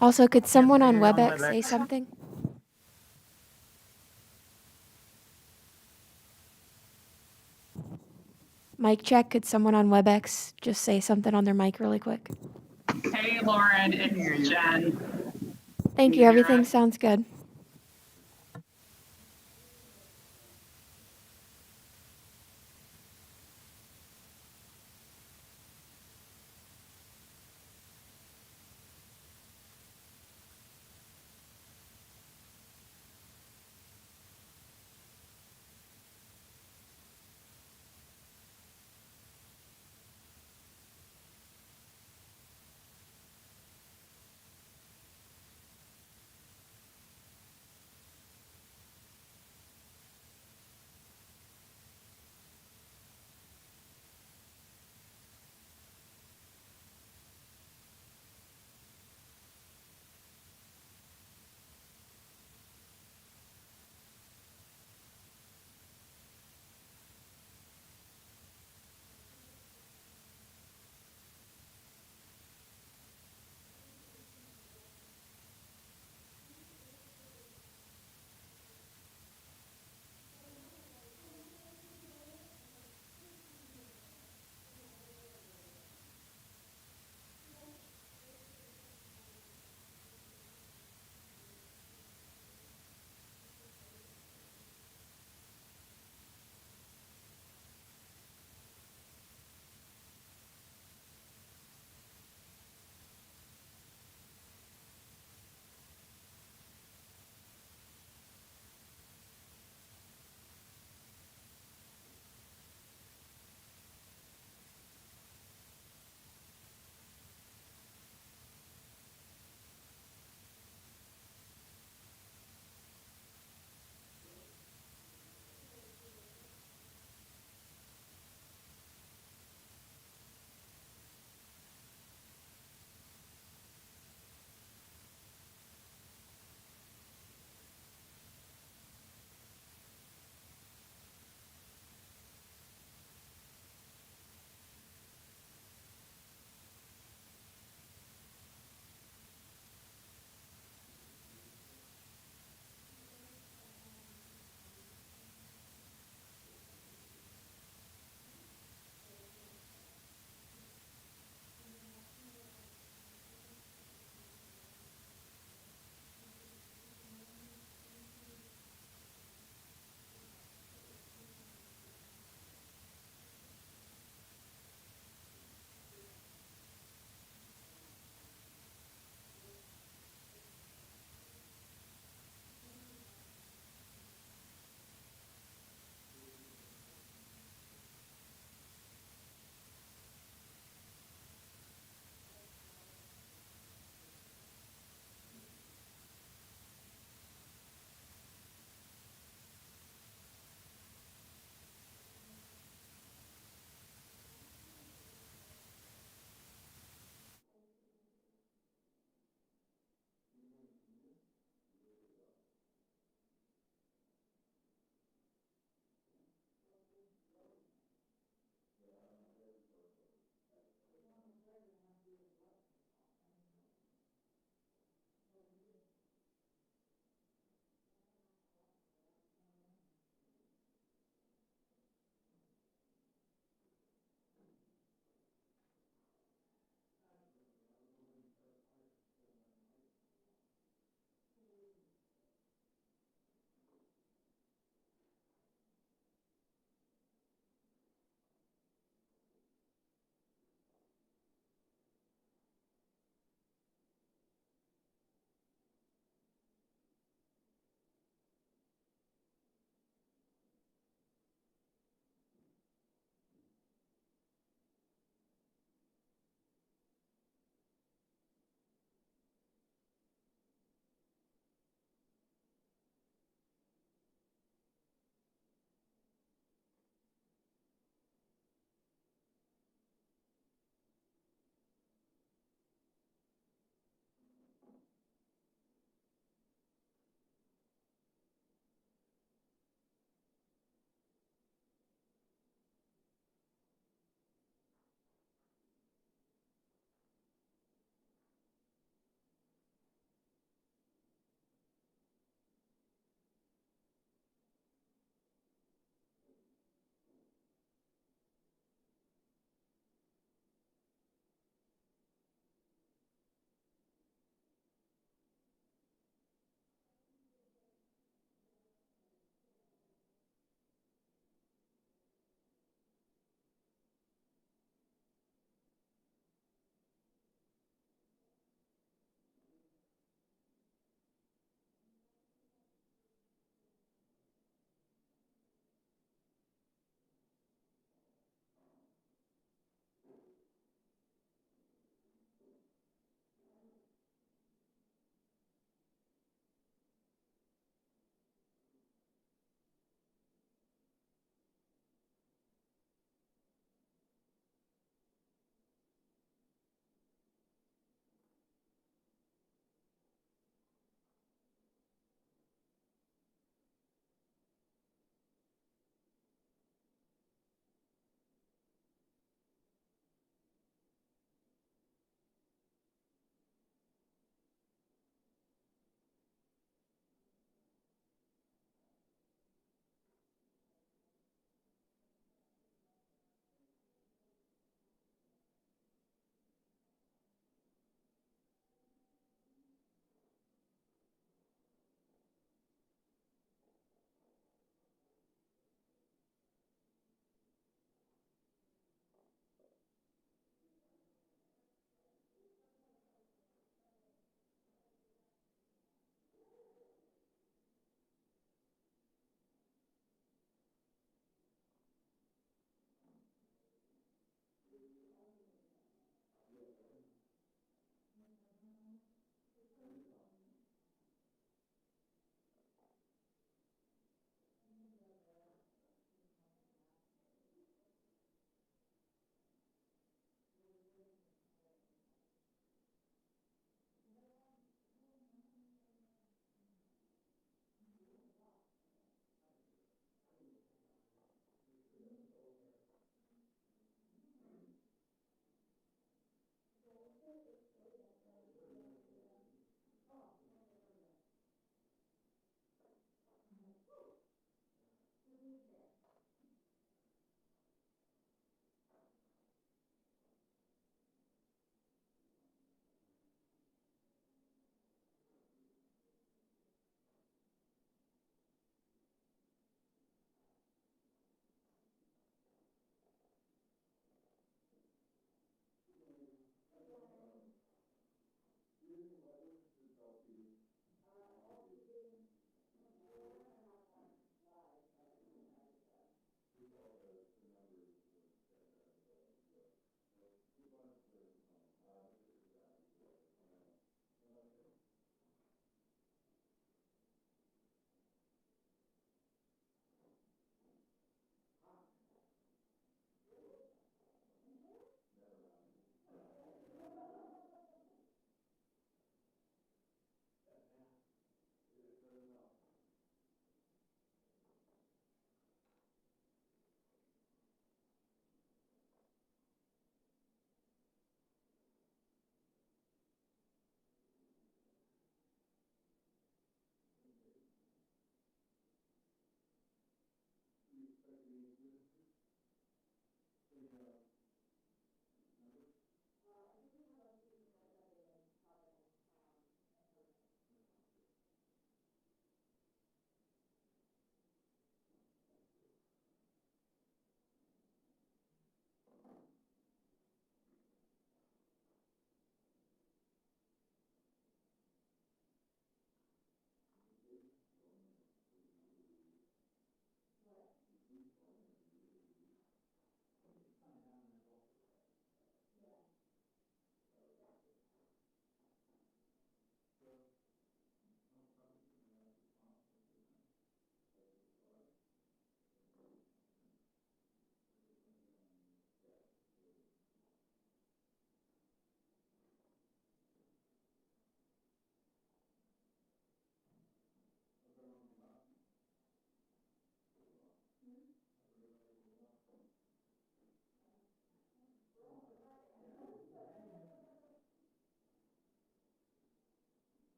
Also, could someone on Can't hear WebEx say something? Mic check. Could someone on WebEx just say something on their mic really quick? Hey, Lauren, it's Jen. Thank Can you. you hear Everything us? sounds good.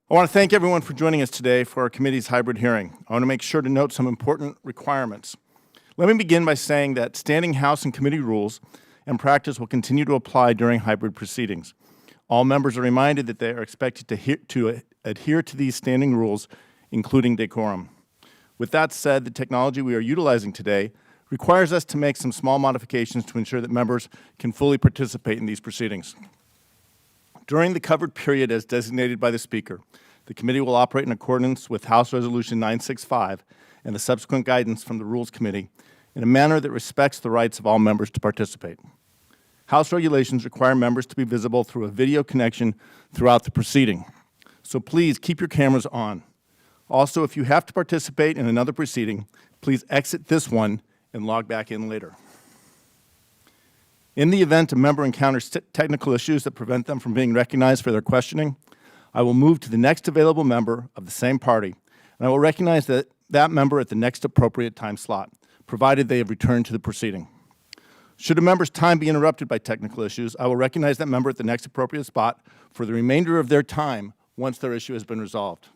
I want to thank everyone for joining us today for our committee's hybrid hearing. I want to make sure to note some important requirements. Let me begin by saying that standing House and committee rules and practice will continue to apply during hybrid proceedings. All members are reminded that they are expected to adhere to these standing rules, including decorum. With that said, the technology we are utilizing today requires us to make some small modifications to ensure that members can fully participate in these proceedings. During the covered period as designated by the Speaker, the committee will operate in accordance with House Resolution 965 and the subsequent guidance from the Rules Committee in a manner that respects the rights of all members to participate. House regulations require members to be visible through a video connection throughout the proceeding, so please keep your cameras on. Also, if you have to participate in another proceeding, please exit this one and log back in later. In the event a member encounters technical issues that prevent them from being recognized for their questioning, I will move to the next available member of the same party, and I will recognize that member at the next appropriate time slot, provided they have returned to the proceeding. Should a member's time be interrupted by technical issues, I will recognize that member at the next appropriate spot for the remainder of their time once their issue has been resolved.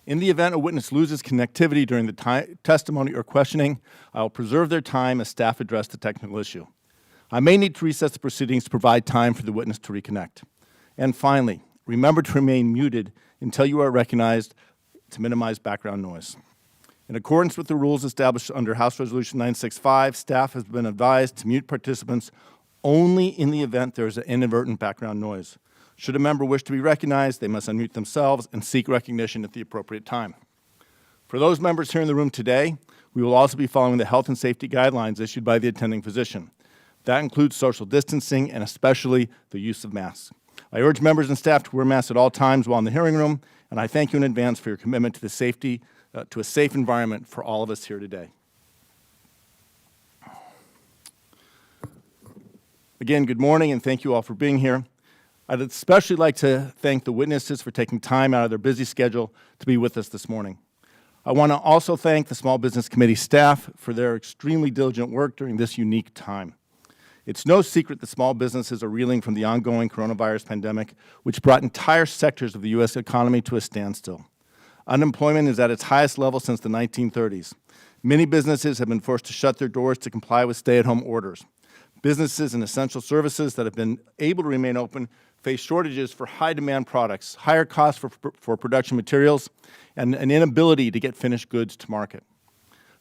In the event a witness loses connectivity during the testimony or questioning, I will preserve their time as staff address the technical issue. I may need to recess the proceedings to provide time for the witness to reconnect. And finally, remember to remain muted until you are recognized to minimize background noise. In accordance with the rules established under House Resolution 965, staff has been advised to mute participants only in the event there is an inadvertent background noise. Should a member wish to be recognized, they must unmute themselves and seek recognition at the appropriate time. For those members here in the room today, we will also be following the health and safety guidelines issued by the attending physician. That includes social distancing and especially the use of masks. I urge members and staff to wear masks at all times while in the hearing room, and I thank you in advance for your commitment to to a safe environment for all of us here today. Again, good morning, and thank you all for being here. I'd especially like to thank the witnesses for taking time out of their busy schedule to be with us this morning. I want to also thank the Small Business Committee staff for their extremely diligent work during this unique time. It's no secret that small businesses are reeling from the ongoing coronavirus pandemic, which brought entire sectors of the U.S. economy to a standstill. Unemployment is at its highest level since the 1930s. Many businesses have been forced to shut their doors to comply with stay-at-home orders. Businesses and essential services that have been able to remain open face shortages for high-demand products, higher costs for production materials, and an inability to get finished goods to market.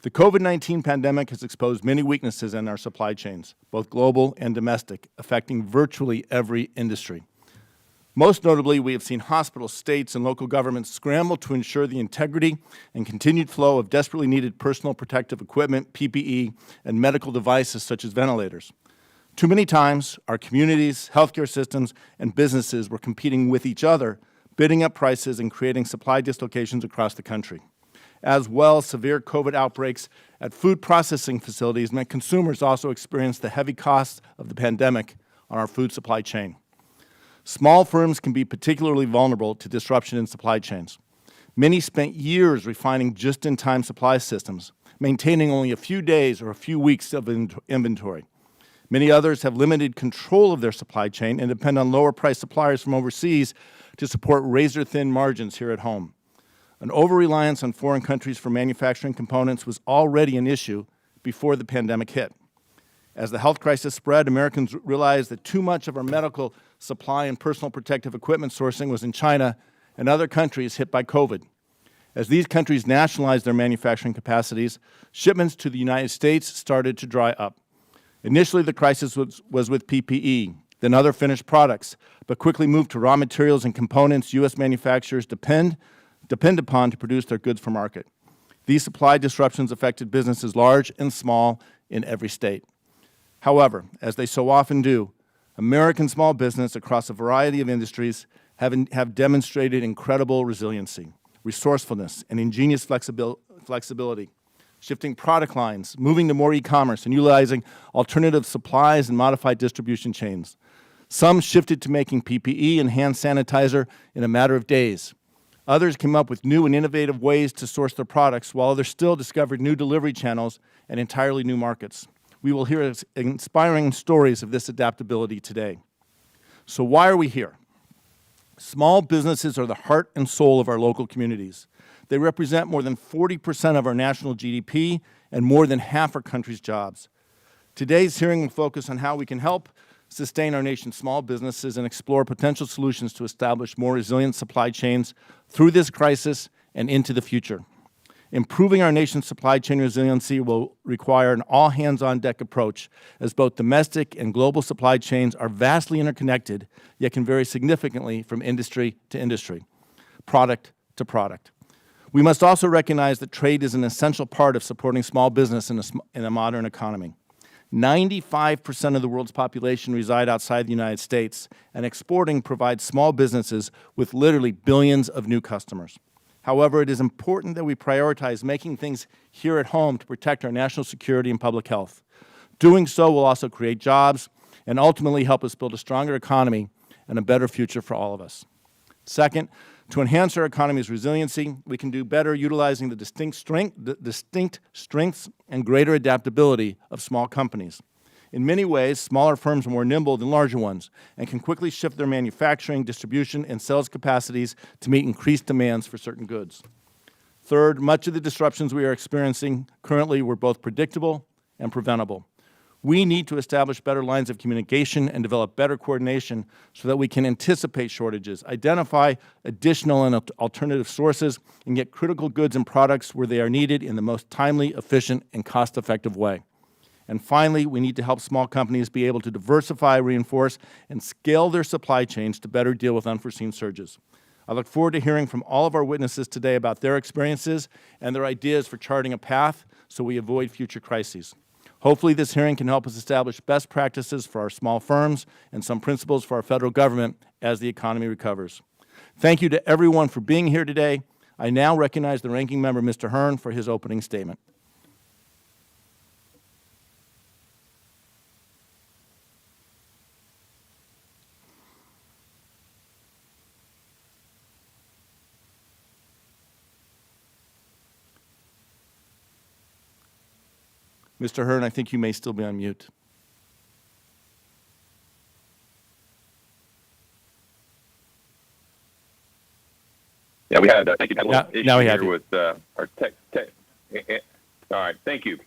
The COVID-19 pandemic has exposed many weaknesses in our supply chains, both global and domestic, affecting virtually every industry. Most notably, we have seen hospitals, states, and local governments scramble to ensure the integrity and continued flow of desperately needed personal protective equipment, PPE, and medical devices such as ventilators. Too many times, our communities, healthcare systems, and businesses were competing with each other, bidding up prices and creating supply dislocations across the country. As well, severe COVID outbreaks at food processing facilities meant consumers also experienced the heavy costs of the pandemic on our food supply chain. Small firms can be particularly vulnerable to disruption in supply chains. Many spent years refining just-in-time supply systems, maintaining only a few days or a few weeks of inventory. Many others have limited control of their supply chain and depend on lower-priced suppliers from overseas to support razor-thin margins here at home. An over-reliance on foreign countries for manufacturing components was already an issue before the pandemic hit. As the health crisis spread, Americans realized that too much of our medical supply and personal protective equipment sourcing was in China and other countries hit by COVID. As these countries nationalized their manufacturing capacities, shipments to the United States started to dry up. Initially, the crisis was with PPE, then other finished products, but quickly moved to raw materials and components U.S. manufacturers depend upon to produce their goods for market. These supply disruptions affected businesses large and small in every state. However, as they so often do, American small business across a variety of industries have demonstrated incredible resiliency, resourcefulness, and ingenious flexibility, shifting product lines, moving to more e-commerce, and utilizing alternative supplies and modified distribution chains. Some shifted to making PPE and hand sanitizer in a matter of days. Others came up with new and innovative ways to source their products, while others still discovered new delivery channels and entirely new markets. We will hear inspiring stories of this adaptability today. So why are we here? Small businesses are the heart and soul of our local communities. They represent more than 40% of our national GDP and more than half our country's jobs. Today's hearing will focus on how we can help sustain our nation's small businesses and explore potential solutions to establish more resilient supply chains through this crisis and into the future. Improving our nation's supply chain resiliency will require an all-hands-on-deck approach, as both domestic and global supply chains are vastly interconnected, yet can vary significantly from industry to industry, product to product. We must also recognize that trade is an essential part of supporting small business in a modern economy. 95% of the world's population reside outside the United States, and exporting provides small businesses with literally billions of new customers. However, it is important that we prioritize making things here at home to protect our national security and public health. Doing so will also create jobs and ultimately help us build a stronger economy and a better future for all of us. Second, to enhance our economy's resiliency, we can do better utilizing the distinct strengths and greater adaptability of small companies. In many ways, smaller firms are more nimble than larger ones and can quickly shift their manufacturing, distribution, and sales capacities to meet increased demands for certain goods. Third, much of the disruptions we are experiencing currently were both predictable and preventable. We need to establish better lines of communication and develop better coordination so that we can anticipate shortages, identify additional and alternative sources, and get critical goods and products where they are needed in the most timely, efficient, and cost-effective way. And finally, we need to help small companies be able to diversify, reinforce, and scale their supply chains to better deal with unforeseen surges. I look forward to hearing from all of our witnesses today about their experiences and their ideas for charting a path so we avoid future crises. Hopefully, this hearing can help us establish best practices for our small firms and some principles for our federal government as the economy recovers. Thank you to everyone for being here today. I now recognize the ranking member, Mr. Hearn, for his opening statement. Mr. Hearn, I think you may still be on mute. Yeah, we had, thank you. Now we have you. With our tech. All right, thank you.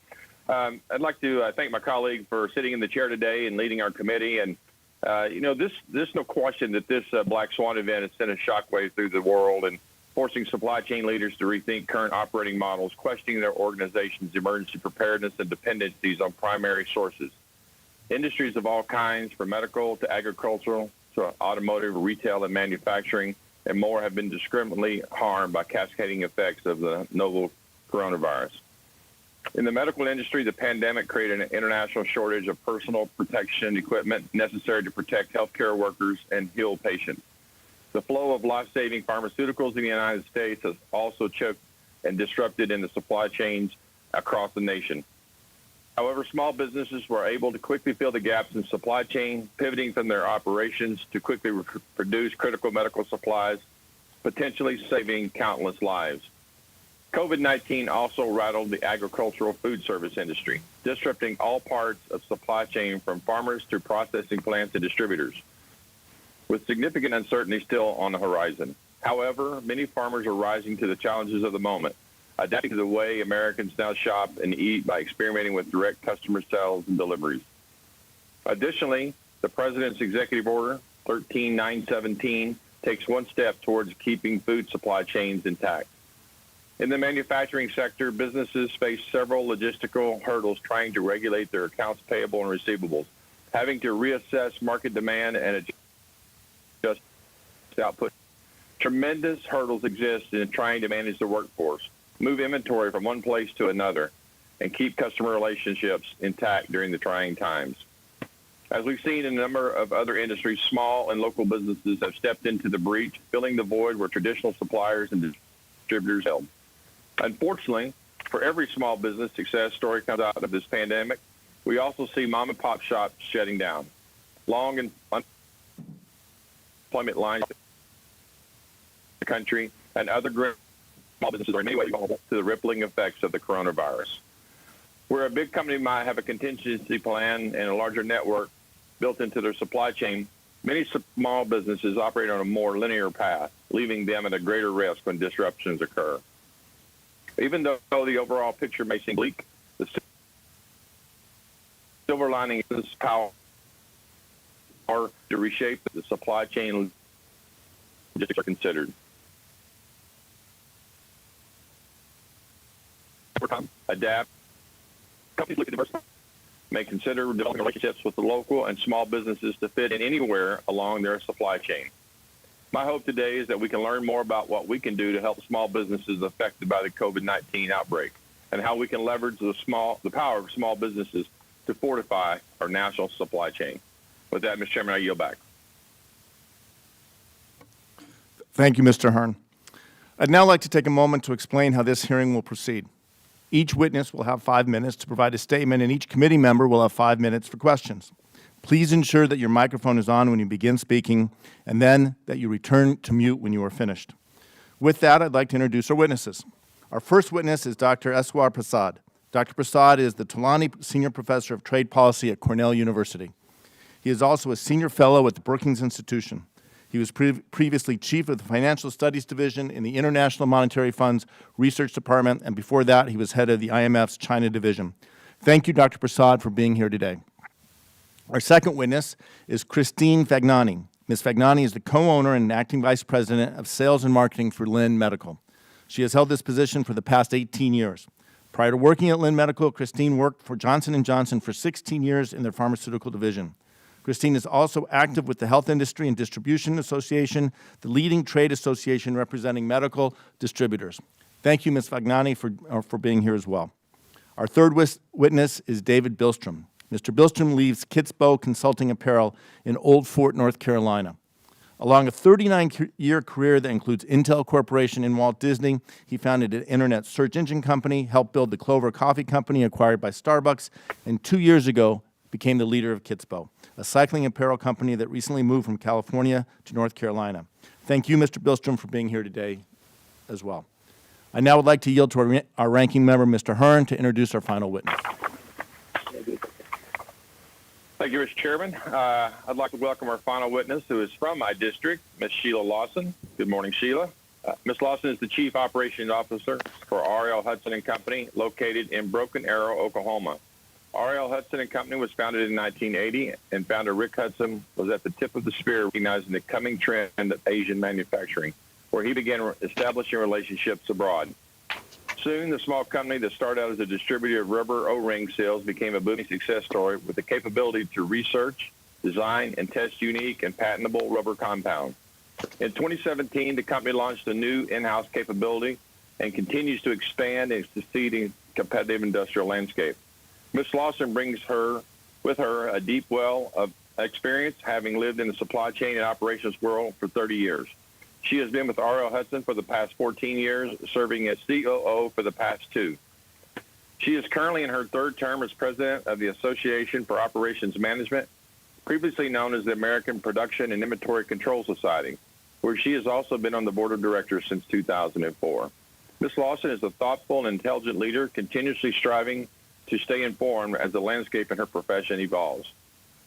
I'd like to thank my colleague for sitting in the chair today and leading our committee. And, there's no question that this Black Swan event has sent a shockwave through the world and forcing supply chain leaders to rethink current operating models, questioning their organization's emergency preparedness and dependencies on primary sources. Industries of all kinds, from medical to agricultural to automotive, retail, and manufacturing, and more have been discriminately harmed by cascading effects of the novel coronavirus. In the medical industry, the pandemic created an international shortage of personal protection equipment necessary to protect healthcare workers and heal patients. The flow of life-saving pharmaceuticals in the United States has also choked and disrupted in the supply chains across the nation. However, small businesses were able to quickly fill the gaps in supply chain, pivoting from their operations to quickly produce critical medical supplies, potentially saving countless lives. COVID-19 also rattled the agricultural food service industry, disrupting all parts of supply chain from farmers to processing plants and distributors, with significant uncertainty still on the horizon. However, many farmers are rising to the challenges of the moment, adapting to the way Americans now shop and eat by experimenting with direct customer sales and deliveries. Additionally, the President's Executive Order 13917 takes one step towards keeping food supply chains intact. In the manufacturing sector, businesses face several logistical hurdles trying to regulate their accounts payable and receivables, having to reassess market demand and adjust output. Tremendous hurdles exist in trying to manage the workforce, move inventory from one place to another, and keep customer relationships intact during the trying times. As we've seen in a number of other industries, small and local businesses have stepped into the breach, filling the void where traditional suppliers and distributors held. Unfortunately, for every small business success story comes out of this pandemic, we also see mom and pop shops shutting down. Long and unemployment lines in the country and other small businesses are in many ways vulnerable to the rippling effects of the coronavirus. Where a big company might have a contingency plan and a larger network built into their supply chain, Many small businesses operate on a more linear path, leaving them at a greater risk when disruptions occur. Even though the overall picture may seem bleak, the silver lining is power to reshape the supply chain logistics are considered. Over time, adapt. Companies look at diversity, may consider developing relationships with the local and small businesses to fit in anywhere along their supply chain. My hope today is that we can learn more about what we can do to help small businesses affected by the COVID-19 outbreak and how we can leverage the power of small businesses to fortify our national supply chain. With that, Mr. Chairman, I yield back. Thank you, Mr. Hearn. I'd now like to take a moment to explain how this hearing will proceed. Each witness will have 5 minutes to provide a statement, and each committee member will have 5 minutes for questions. Please ensure that your microphone is on when you begin speaking, and then that you return to mute when you are finished. With that, I'd like to introduce our witnesses. Our first witness is Dr. Eswar Prasad. Dr. Prasad is the Tolani Senior Professor of Trade Policy at Cornell University. He is also a Senior Fellow at the Brookings Institution. He was previously Chief of the Financial Studies Division in the International Monetary Fund's Research Department, and before that, he was head of the IMF's China Division. Thank you, Dr. Prasad, for being here today. Our second witness is Christine Fagnani. Ms. Fagnani is the co-owner and acting vice president of sales and marketing for Lynn Medical. She has held this position for the past 18 years. Prior to working at Lynn Medical, Christine worked for Johnson & Johnson for 16 years in their pharmaceutical division. Christine is also active with the Health Industry and Distribution Association, the leading trade association representing medical distributors. Thank you, Ms. Fagnani, for being here as well. Our third witness is David Billstrom. Mr. Billstrom leads Kitsbow Consulting Apparel in Old Fort, North Carolina. Along a 39-year career that includes Intel Corporation and Walt Disney, he founded an internet search engine company, helped build the Clover Coffee Company acquired by Starbucks, and 2 years ago became the leader of Kitsbow, a cycling apparel company that recently moved from California to North Carolina. Thank you, Mr. Billstrom, for being here today as well. I now would like to yield to our ranking member, Mr. Hearn, to introduce our final witness. Thank you, Mr. Chairman. I'd like to welcome our final witness, who is from my district, Ms. Sheila Lawson. Good morning, Sheila. Ms. Lawson is the Chief Operations Officer for R.L. Hudson & Company, located in Broken Arrow, Oklahoma. R.L. Hudson & Company was founded in 1980, and founder Rick Hudson was at the tip of the spear recognizing the coming trend of Asian manufacturing, where he began establishing relationships abroad. Soon, the small company that started out as a distributor of rubber O-ring sales became a booming success story with the capability to research, design, and test unique and patentable rubber compounds. In 2017, the company launched a new in-house capability and continues to expand and succeed in competitive industrial landscape. Ms. Lawson brings with her a deep well of experience, having lived in the supply chain and operations world for 30 years. She has been with R.L. Hudson for the past 14 years, serving as COO for the past 2. She is currently in her third term as president of the Association for Operations Management, previously known as the American Production and Inventory Control Society, where she has also been on the board of directors since 2004. Ms. Lawson is a thoughtful and intelligent leader, continuously striving to stay informed as the landscape in her profession evolves.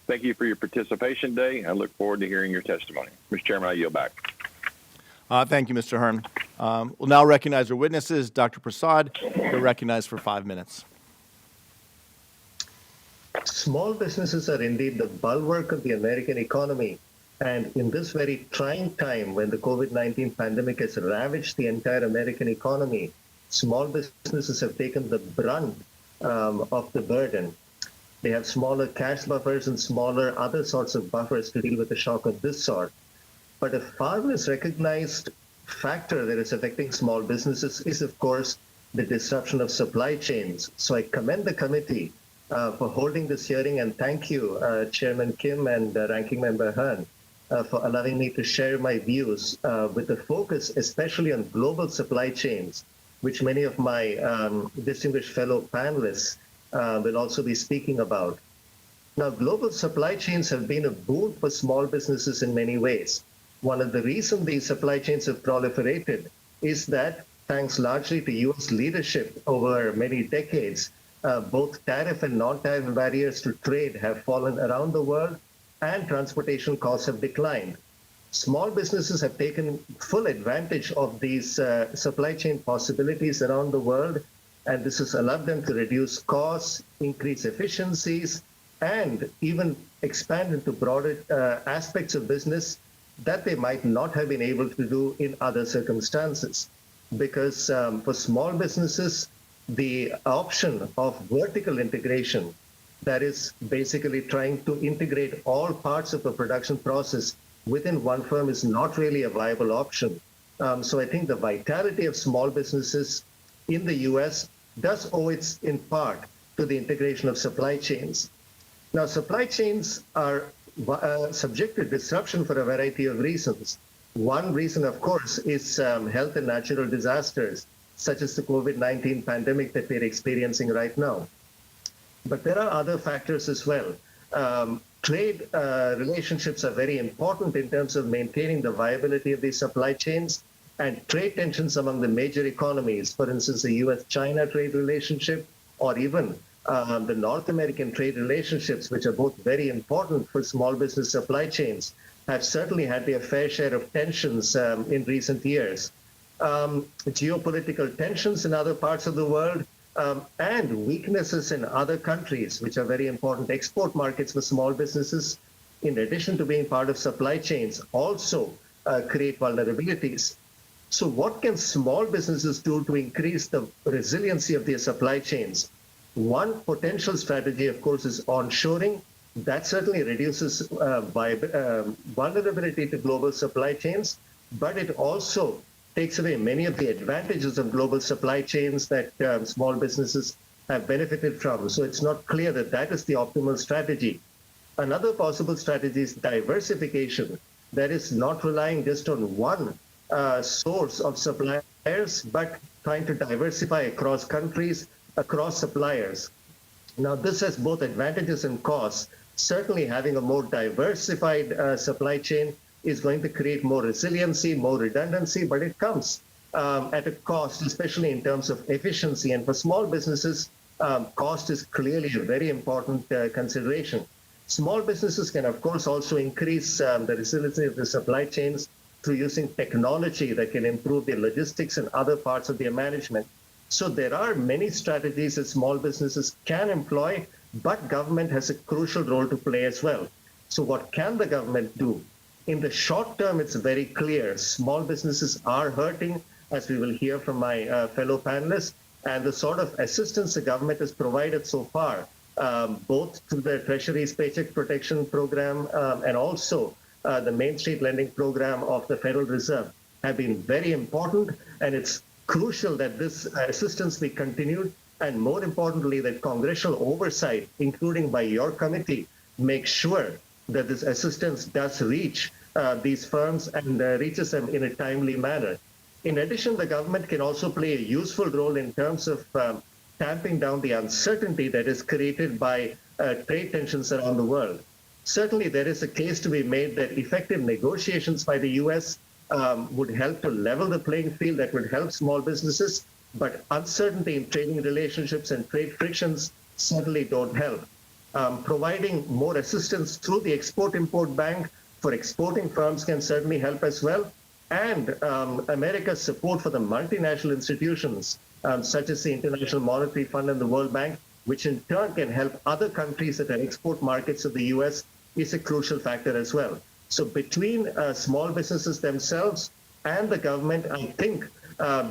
Thank you for your participation today. I look forward to hearing your testimony. Mr. Chairman, I yield back. Thank you, Mr. Hearn. We'll now recognize our witnesses. Dr. Prasad, you're recognized for 5 minutes. Small businesses are indeed the bulwark of the American economy. And in this very trying time when the COVID-19 pandemic has ravaged the entire American economy, small businesses have taken the brunt of the burden. They have smaller cash buffers and smaller other sorts of buffers to deal with a shock of this sort. But a far less recognized factor that is affecting small businesses is, of course, the disruption of supply chains. So I commend the committee for holding this hearing, and thank you, Chairman Kim and Ranking Member Hearn, for allowing me to share my views with a focus especially on global supply chains, which many of my distinguished fellow panelists will also be speaking about. Now, global supply chains have been a boon for small businesses in many ways. One of the reasons these supply chains have proliferated is that, thanks largely to U.S. leadership over many decades, both tariff and non-tariff barriers to trade have fallen around the world, and transportation costs have declined. Small businesses have taken full advantage of these supply chain possibilities around the world, and this has allowed them to reduce costs, increase efficiencies, and even expand into broader aspects of business that they might not have been able to do in other circumstances. Because for small businesses, the option of vertical integration, that is basically trying to integrate all parts of a production process within one firm, is not really a viable option. So I think the vitality of small businesses in the US does owe its in part to the integration of supply chains. Now, supply chains are subject to disruption for a variety of reasons. One reason, of course, is health and natural disasters, such as the COVID-19 pandemic that we're experiencing right now. But there are other factors as well. Trade relationships are very important in terms of maintaining the viability of these supply chains, and trade tensions among the major economies, for instance, the US-China trade relationship, or even the North American trade relationships, which are both very important for small business supply chains, have certainly had their fair share of tensions in recent years. Geopolitical tensions in other parts of the world and weaknesses in other countries, which are very important export markets for small businesses, in addition to being part of supply chains, also create vulnerabilities. So what can small businesses do to increase the resiliency of their supply chains? One potential strategy, of course, is onshoring. That certainly reduces vulnerability to global supply chains, but it also takes away many of the advantages of global supply chains that small businesses have benefited from. So it's not clear that that is the optimal strategy. Another possible strategy is diversification. That is not relying just on one source of suppliers, but trying to diversify across countries, across suppliers. Now, this has both advantages and costs. Certainly, having a more diversified supply chain is going to create more resiliency, more redundancy, but it comes at a cost, especially in terms of efficiency. And for small businesses, cost is clearly a very important consideration. Small businesses can, of course, also increase the resiliency of the supply chains through using technology that can improve their logistics and other parts of their management. So there are many strategies that small businesses can employ, but government has a crucial role to play as well. So what can the government do? In the short term, it's very clear. Small businesses are hurting, as we will hear from my fellow panelists, and the sort of assistance the government has provided so far, both through the Treasury's Paycheck Protection Program and also the Main Street Lending Program of the Federal Reserve, have been very important, and it's crucial that this assistance be continued, and more importantly, that congressional oversight, including by your committee, make sure that this assistance does reach these firms and reaches them in a timely manner. In addition, the government can also play a useful role in terms of tamping down the uncertainty that is created by trade tensions around the world. Certainly, there is a case to be made that effective negotiations by the U.S. Would help to level the playing field, that would help small businesses, but uncertainty in trading relationships and trade frictions certainly don't help. Providing more assistance through the Export-Import Bank for exporting firms can certainly help as well. And America's support for the multinational institutions, such as the International Monetary Fund and the World Bank, which in turn can help other countries that are export markets of the U.S., is a crucial factor as well. So between small businesses themselves and the government, I think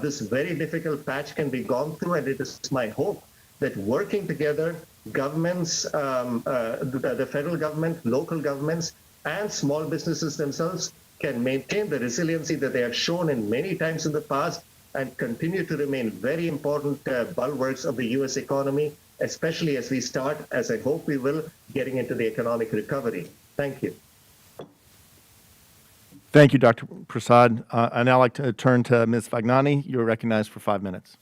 this very difficult patch can be gone through, and it is my hope that working together, governments, the federal government, local governments, and small businesses themselves can maintain the resiliency that they have shown in many times in the past and continue to remain very important bulwarks of the U.S. economy, especially as we start, as I hope we will, getting into the economic recovery. Thank you. Thank you, Dr. Prasad. I'd now like to turn to Ms. Vagnani. You're recognized for 5 minutes.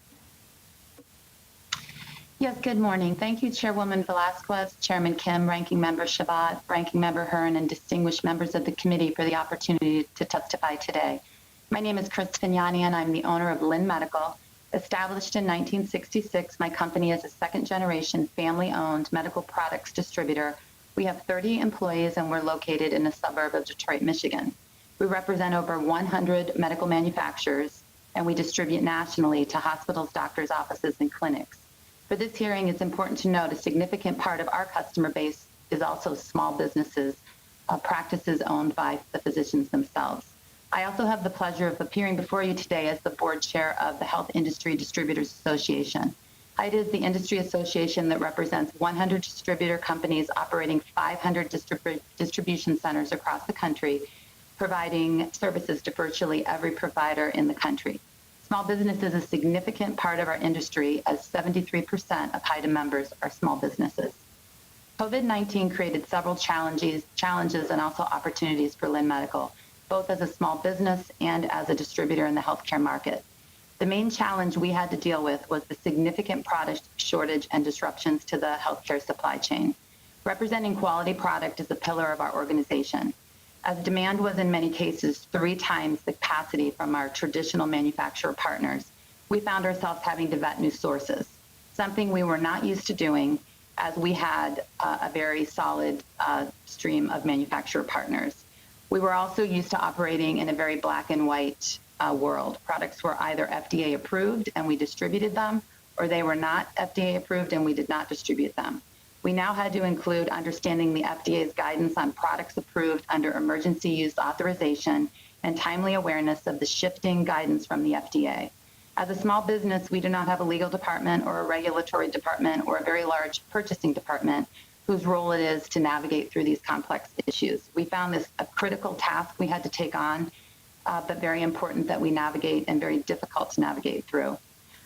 Yes, good morning. Thank you, Chairwoman Velasquez, Chairman Kim, Ranking Member Shabbat, Ranking Member Hearn, and distinguished members of the committee for the opportunity to testify today. My name is Chris Vignani, and I'm the owner of Lynn Medical. Established in 1966, my company is a second-generation family-owned medical products distributor We have 30 employees and we're located in a suburb of Detroit, Michigan. We represent over 100 medical manufacturers and we distribute nationally to hospitals, doctors' offices, and clinics. For this hearing, it's important to note a significant part of our customer base is also small businesses, practices owned by the physicians themselves. I also have the pleasure of appearing before you today as the board chair of the Health Industry Distributors Association. HIDA is the industry association that represents 100 distributor companies operating 500 distribution centers across the country, providing services to virtually every provider in the country. Small business is a significant part of our industry as 73% of HIDA members are small businesses. COVID-19 created several challenges and also opportunities for Lynn Medical, both as a small business and as a distributor in the healthcare market. The main challenge we had to deal with was the significant product shortage and disruptions to the healthcare supply chain. Representing quality product is a pillar of our organization. As demand was in many cases 3 times the capacity from our traditional manufacturer partners, we found ourselves having to vet new sources, something we were not used to doing as we had a very solid stream of manufacturer partners. We were also used to operating in a very black and white world. Products were either FDA approved and we distributed them, or they were not FDA approved and we did not distribute them. We now had to include understanding the FDA's guidance on products approved under emergency use authorization and timely awareness of the shifting guidance from the FDA. As a small business, we do not have a legal department or a regulatory department or a very large purchasing department whose role it is to navigate through these complex issues. We found this a critical task we had to take on, but very important that we navigate and very difficult to navigate through.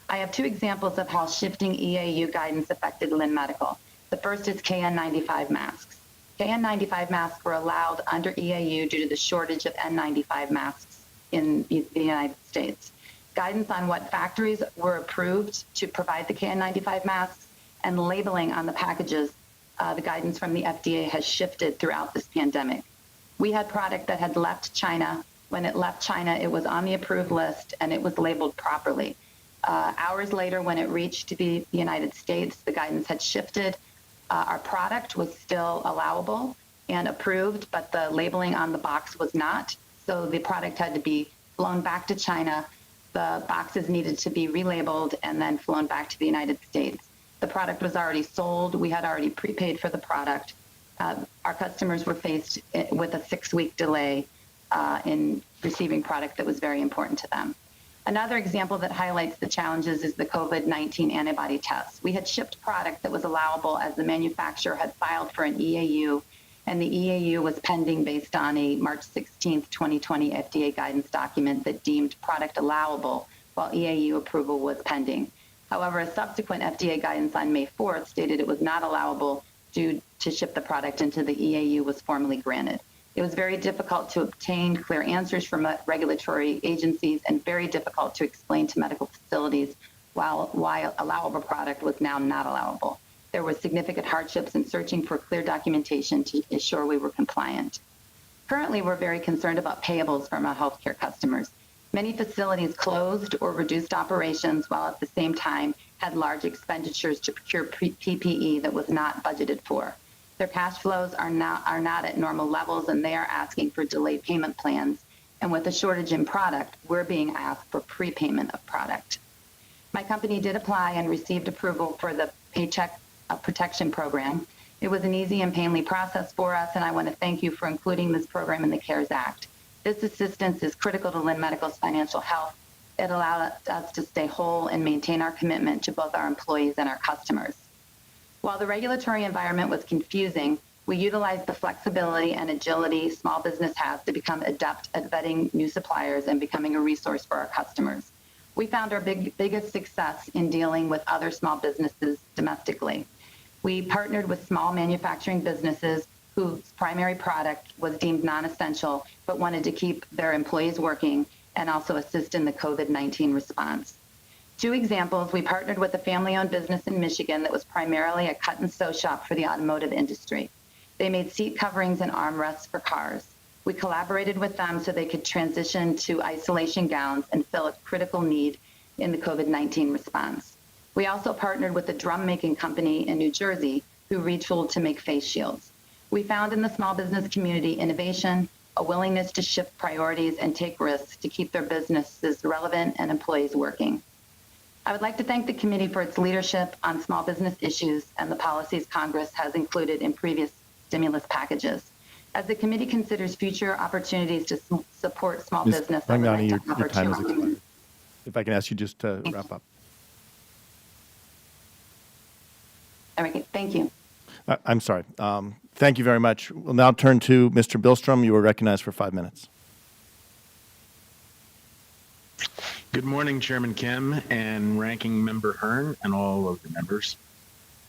I have 2 examples of how shifting EAU guidance affected Lynn Medical. The first is KN95 masks. KN95 masks were allowed under EAU due to the shortage of N95 masks in the United States. Guidance on what factories were approved to provide the KN95 masks and labeling on the packages, the guidance from the FDA has shifted throughout this pandemic. We had product that had left China. When it left China, it was on the approved list and it was labeled properly. Hours later, when it reached the United States, the guidance had shifted. Our product was still allowable and approved, but the labeling on the box was not. So the product had to be flown back to China. The boxes needed to be relabeled and then flown back to the United States. The product was already sold. We had already prepaid for the product. Our customers were faced with a 6-week delay in receiving product that was very important to them. Another example that highlights the challenges is the COVID-19 antibody test. We had shipped product that was allowable as the manufacturer had filed for an EAU, and the EAU was pending based on a March 16, 2020 FDA guidance document that deemed product allowable while EAU approval was pending. However, a subsequent FDA guidance on May 4th stated it was not allowable due to ship the product until the EAU was formally granted. It was very difficult to obtain clear answers from regulatory agencies and very difficult to explain to medical facilities why allowable product was now not allowable. There were significant hardships in searching for clear documentation to ensure we were compliant. Currently, we're very concerned about payables from our healthcare customers. Many facilities closed or reduced operations while at the same time had large expenditures to procure PPE that was not budgeted for. Their cash flows are not at normal levels and they are asking for delayed payment plans. And with a shortage in product, we're being asked for prepayment of product. My company did apply and received approval for the Paycheck Protection Program. It was an easy and painless process for us, and I want to thank you for including this program in the CARES Act. This assistance is critical to Lynn Medical's financial health. It allowed us to stay whole and maintain our commitment to both our employees and our customers. While the regulatory environment was confusing, we utilized the flexibility and agility small business has to become adept at vetting new suppliers and becoming a resource for our customers. We found our biggest success in dealing with other small businesses domestically. We partnered with small manufacturing businesses whose primary product was deemed non-essential but wanted to keep their employees working and also assist in the COVID-19 response. 2 examples, we partnered with a family-owned business in Michigan that was primarily a cut and sew shop for the automotive industry. They made seat coverings and armrests for cars. We collaborated with them so they could transition to isolation gowns and fill a critical need in the COVID-19 response. We also partnered with a drum making company in New Jersey who retooled to make face shields. We found in the small business community innovation, a willingness to shift priorities and take risks to keep their businesses relevant and employees working. I would like to thank the committee for its leadership on small business issues and the policies Congress has included in previous stimulus packages. As the committee considers future opportunities to support small Ms. business, I would like Magnani, to offer your time is two expired. If I can ask you just to wrap up. Thank you. I'm sorry. Thank you very much. We'll now turn to Mr. Billstrom. You are recognized for 5 minutes. Good morning, Chairman Kim and Ranking Member Hearn and all of the members.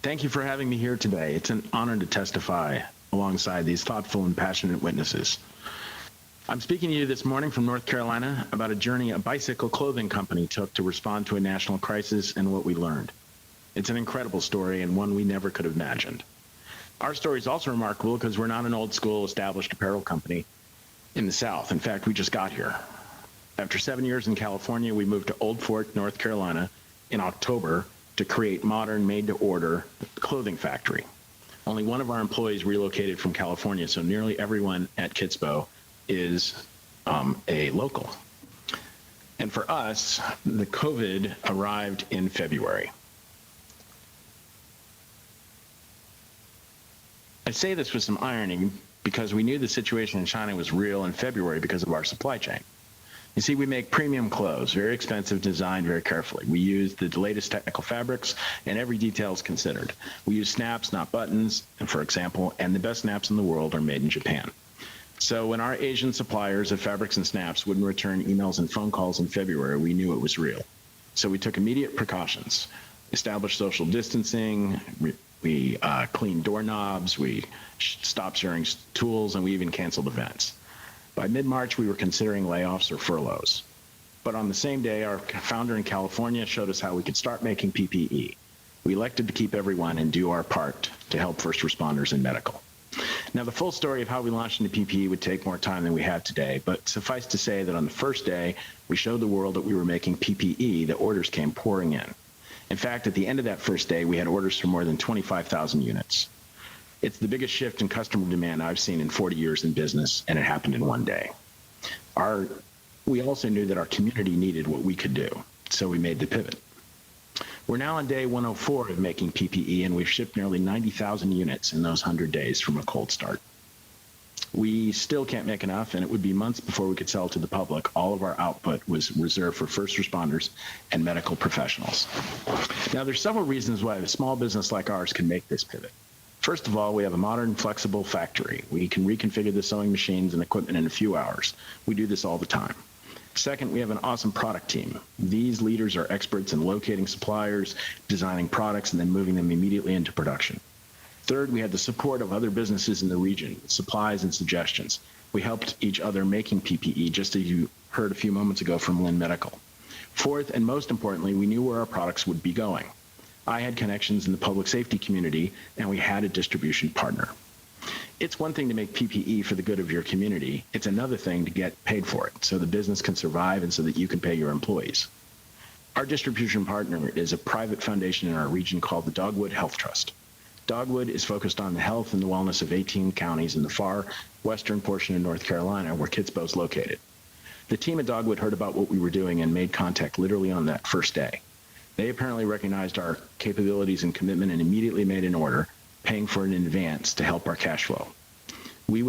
Thank you for having me here today. It's an honor to testify alongside these thoughtful and passionate witnesses. I'm speaking to you this morning from North Carolina about a journey a bicycle clothing company took to respond to a national crisis and what we learned. It's an incredible story and one we never could have imagined. Our story is also remarkable because we're not an old school established apparel company in the South. In fact, we just got here. After 7 years in California, we moved to Old Fort, North Carolina in October to create modern made-to-order clothing factory. Only one of our employees relocated from California, so nearly everyone at Kitspo is a local. And for us, the COVID arrived in February. I say this with some irony because we knew the situation in China was real in February because of our supply chain. You see, we make premium clothes, very expensive, designed very carefully. We use the latest technical fabrics, and every detail is considered. We use snaps, not buttons, for example, and the best snaps in the world are made in Japan. So when our Asian suppliers of fabrics and snaps wouldn't return emails and phone calls in February, we knew it was real. So we took immediate precautions, established social distancing, we cleaned doorknobs, we stopped sharing tools, and we even canceled events. By mid-March, we were considering layoffs or furloughs. But on the same day, our founder in California showed us how we could start making PPE. We elected to keep everyone and do our part to help first responders and medical. Now, the full story of how we launched into PPE would take more time than we have today, but suffice to say that on the first day, we showed the world that we were making PPE, the orders came pouring in. In fact, at the end of that first day, we had orders for more than 25,000 units. It's the biggest shift in customer demand I've seen in 40 years in business, and it happened in one day. We also knew that our community needed what we could do, so we made the pivot. We're now on day 104 of making PPE, and we've shipped nearly 90,000 units in those 100 days from a cold start. We still can't make enough, and it would be months before we could sell to the public. All of our output was reserved for first responders and medical professionals. Now, there's several reasons why a small business like ours can make this pivot. First of all, we have a modern, flexible factory. We can reconfigure the sewing machines and equipment in a few hours. We do this all the time. Second, we have an awesome product team. These leaders are experts in locating suppliers, designing products, and then moving them immediately into production. Third, we had the support of other businesses in the region, supplies and suggestions. We helped each other making PPE, just as you heard a few moments ago from Lynn Medical. Fourth, and most importantly, we knew where our products would be going. I had connections in the public safety community, and we had a distribution partner. It's one thing to make PPE for the good of your community. It's another thing to get paid for it so the business can survive and so that you can pay your employees. Our distribution partner is a private foundation in our region called the Dogwood Health Trust. Dogwood is focused on the health and the wellness of 18 counties in the far western portion of North Carolina where Kitspo is located. The team at Dogwood heard about what we were doing and made contact literally on that first day. They apparently recognized our capabilities and commitment and immediately made an order, paying for it in advance to help our cash flow. They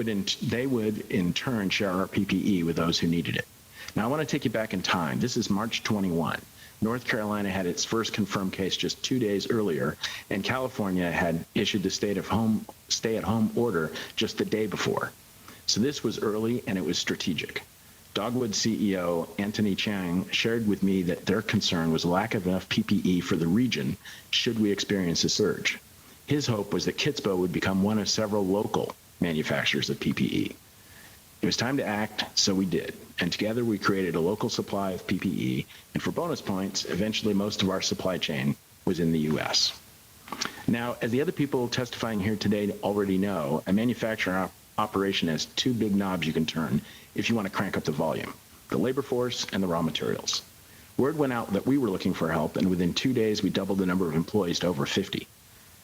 would in turn share our PPE with those who needed it. Now I want to take you back in time. This is March 21. North Carolina had its first confirmed case just 2 days earlier, and California had issued the stay-at-home order just the day before. So this was early and it was strategic. Dogwood CEO Anthony Chang shared with me that their concern was lack of enough PPE for the region should we experience a surge. His hope was that Kitspo would become one of several local manufacturers of PPE. It was time to act, so we did. And together we created a local supply of PPE, and for bonus points, eventually most of our supply chain was in the U.S. Now, as the other people testifying here today already know, a manufacturing operation has two big knobs you can turn if you want to crank up the volume: the labor force and the raw materials. Word went out that we were looking for help, and within 2 days we doubled the number of employees to over 50.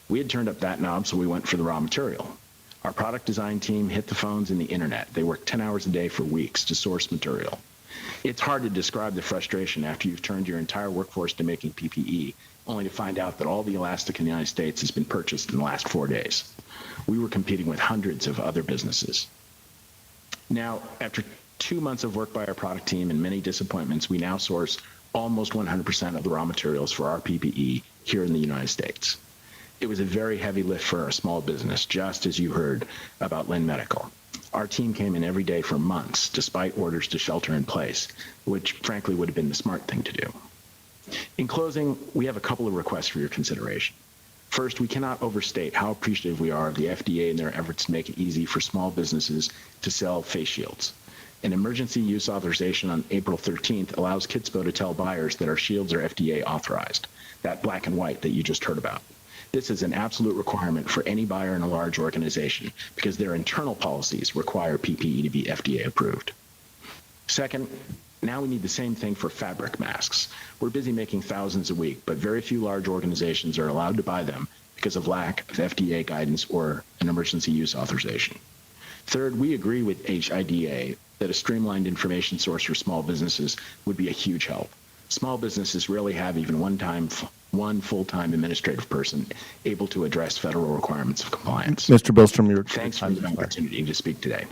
We had turned up that knob, so we went for the raw material. Our product design team hit the phones and the internet. They worked 10 hours a day for weeks to source material. It's hard to describe the frustration after you've turned your entire workforce to making PPE, only to find out that all the elastic in the United States has been purchased in the last 4 days. We were competing with hundreds of other businesses. Now, after 2 months of work by our product team and many disappointments, we now source almost 100% of the raw materials for our PPE here in the United States. It was a very heavy lift for our small business, just as you heard about Lynn Medical. Our team came in every day for months, despite orders to shelter in place, which frankly would have been the smart thing to do. In closing, we have a couple of requests for your consideration. First, we cannot overstate how appreciative we are of the FDA and their efforts to make it easy for small businesses to sell face shields. An emergency use authorization on April 13th allows Kitspo to tell buyers that our shields are FDA authorized, that black and white that you just heard about. This is an absolute requirement for any buyer in a large organization because their internal policies require PPE to be FDA approved. Second, now we need the same thing for fabric masks. We're busy making thousands a week, but very few large organizations are allowed to buy them because of lack of FDA guidance or an emergency use authorization. Third, we agree with HIDA that a streamlined information source for small businesses would be a huge help. Small businesses rarely have even one full-time administrative person able to address federal requirements of compliance. Mr. Billstrom, your Thanks for time the has expired. opportunity to speak today.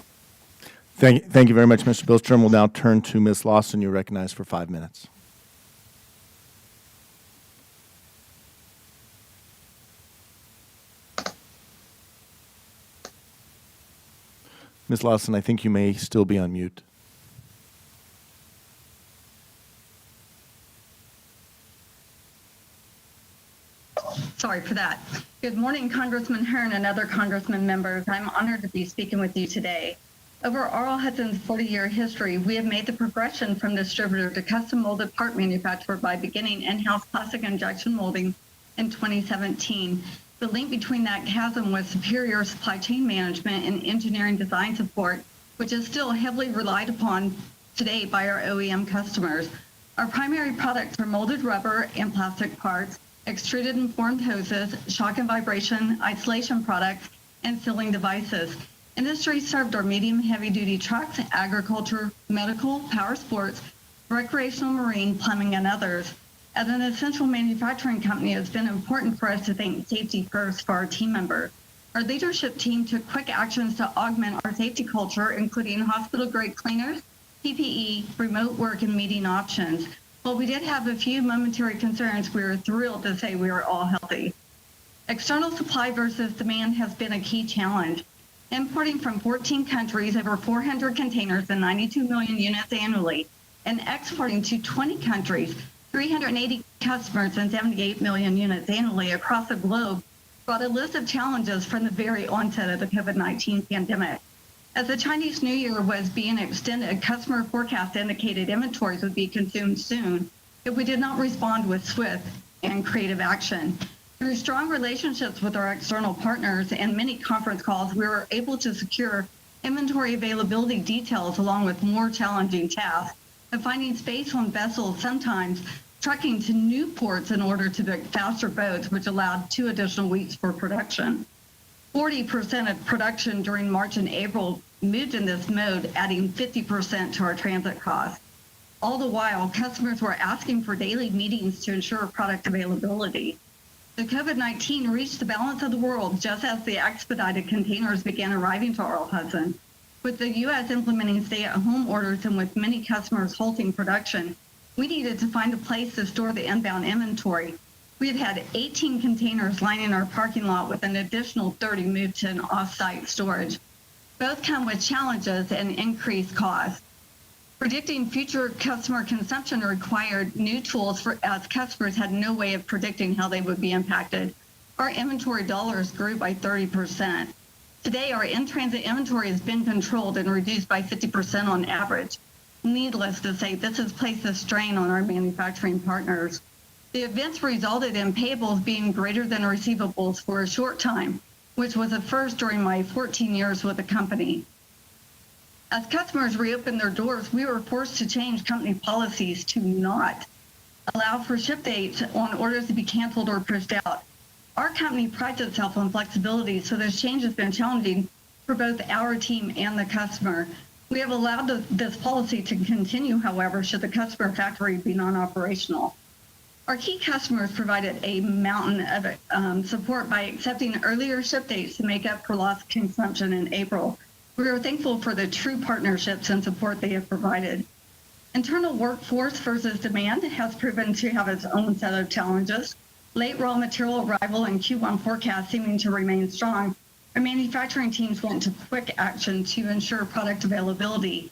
Thank you very much, Mr. Billstrom. We'll now turn to Ms. Lawson. You're recognized for 5 minutes. Ms. Lawson, I think you may still be on mute. Sorry for that. Good morning, Congressman Hearn and other Congressman members. I'm honored to be speaking with you today. Over Oral Hudson's 40-year history, we have made the progression from distributor to custom molded part manufacturer by beginning in-house plastic injection molding in 2017. The link between that chasm was superior supply chain management and engineering design support, which is still heavily relied upon today by our OEM customers. Our primary products are molded rubber and plastic parts, extruded and formed hoses, shock and vibration, isolation products, and sealing devices. Industry served our medium heavy-duty trucks, agriculture, medical, power sports, recreational marine, plumbing, and others. As an essential manufacturing company, it's been important for us to think safety first for our team members. Our leadership team took quick actions to augment our safety culture, including hospital-grade cleaners, PPE, remote work, and meeting options. While we did have a few momentary concerns, we were thrilled to say we were all healthy. External supply versus demand has been a key challenge. Importing from 14 countries over 400 containers and 92 million units annually, and exporting to 20 countries, 380 customers and 78 million units annually across the globe brought a list of challenges from the very onset of the COVID-19 pandemic. As the Chinese New Year was being extended, customer forecasts indicated inventories would be consumed soon if we did not respond with swift and creative action. Through strong relationships with our external partners and many conference calls, we were able to secure inventory availability details along with more challenging tasks of finding space on vessels, sometimes trucking to new ports in order to book faster boats, which allowed 2 additional weeks for production. 40% of production during March and April moved in this mode, adding 50% to our transit costs. All the while, customers were asking for daily meetings to ensure product availability. The COVID-19 reached the balance of the world just as the expedited containers began arriving to Oral Hudson. With the U.S. implementing stay-at-home orders and with many customers halting production, we needed to find a place to store the inbound inventory. We had had 18 containers lining our parking lot with an additional 30 moved to an off-site storage. Both come with challenges and increased costs. Predicting future customer consumption required new tools as customers had no way of predicting how they would be impacted. Our inventory dollars grew by 30%. Today, our in-transit inventory has been controlled and reduced by 50% on average. Needless to say, this has placed a strain on our manufacturing partners. The events resulted in payables being greater than receivables for a short time, which was a first during my 14 years with the company. As customers reopened their doors, we were forced to change company policies to not allow for ship dates on orders to be canceled or pushed out. Our company prides itself on flexibility, so this change has been challenging, for both our team and the customer. We have allowed this policy to continue, however, should the customer factory be non-operational. Our key customers provided a mountain of support by accepting earlier ship dates to make up for lost consumption in April. We are thankful for the true partnerships and support they have provided. Internal workforce versus demand has proven to have its own set of challenges. Late raw material arrival and Q1 forecast seeming to remain strong, our manufacturing teams went to quick action to ensure product availability.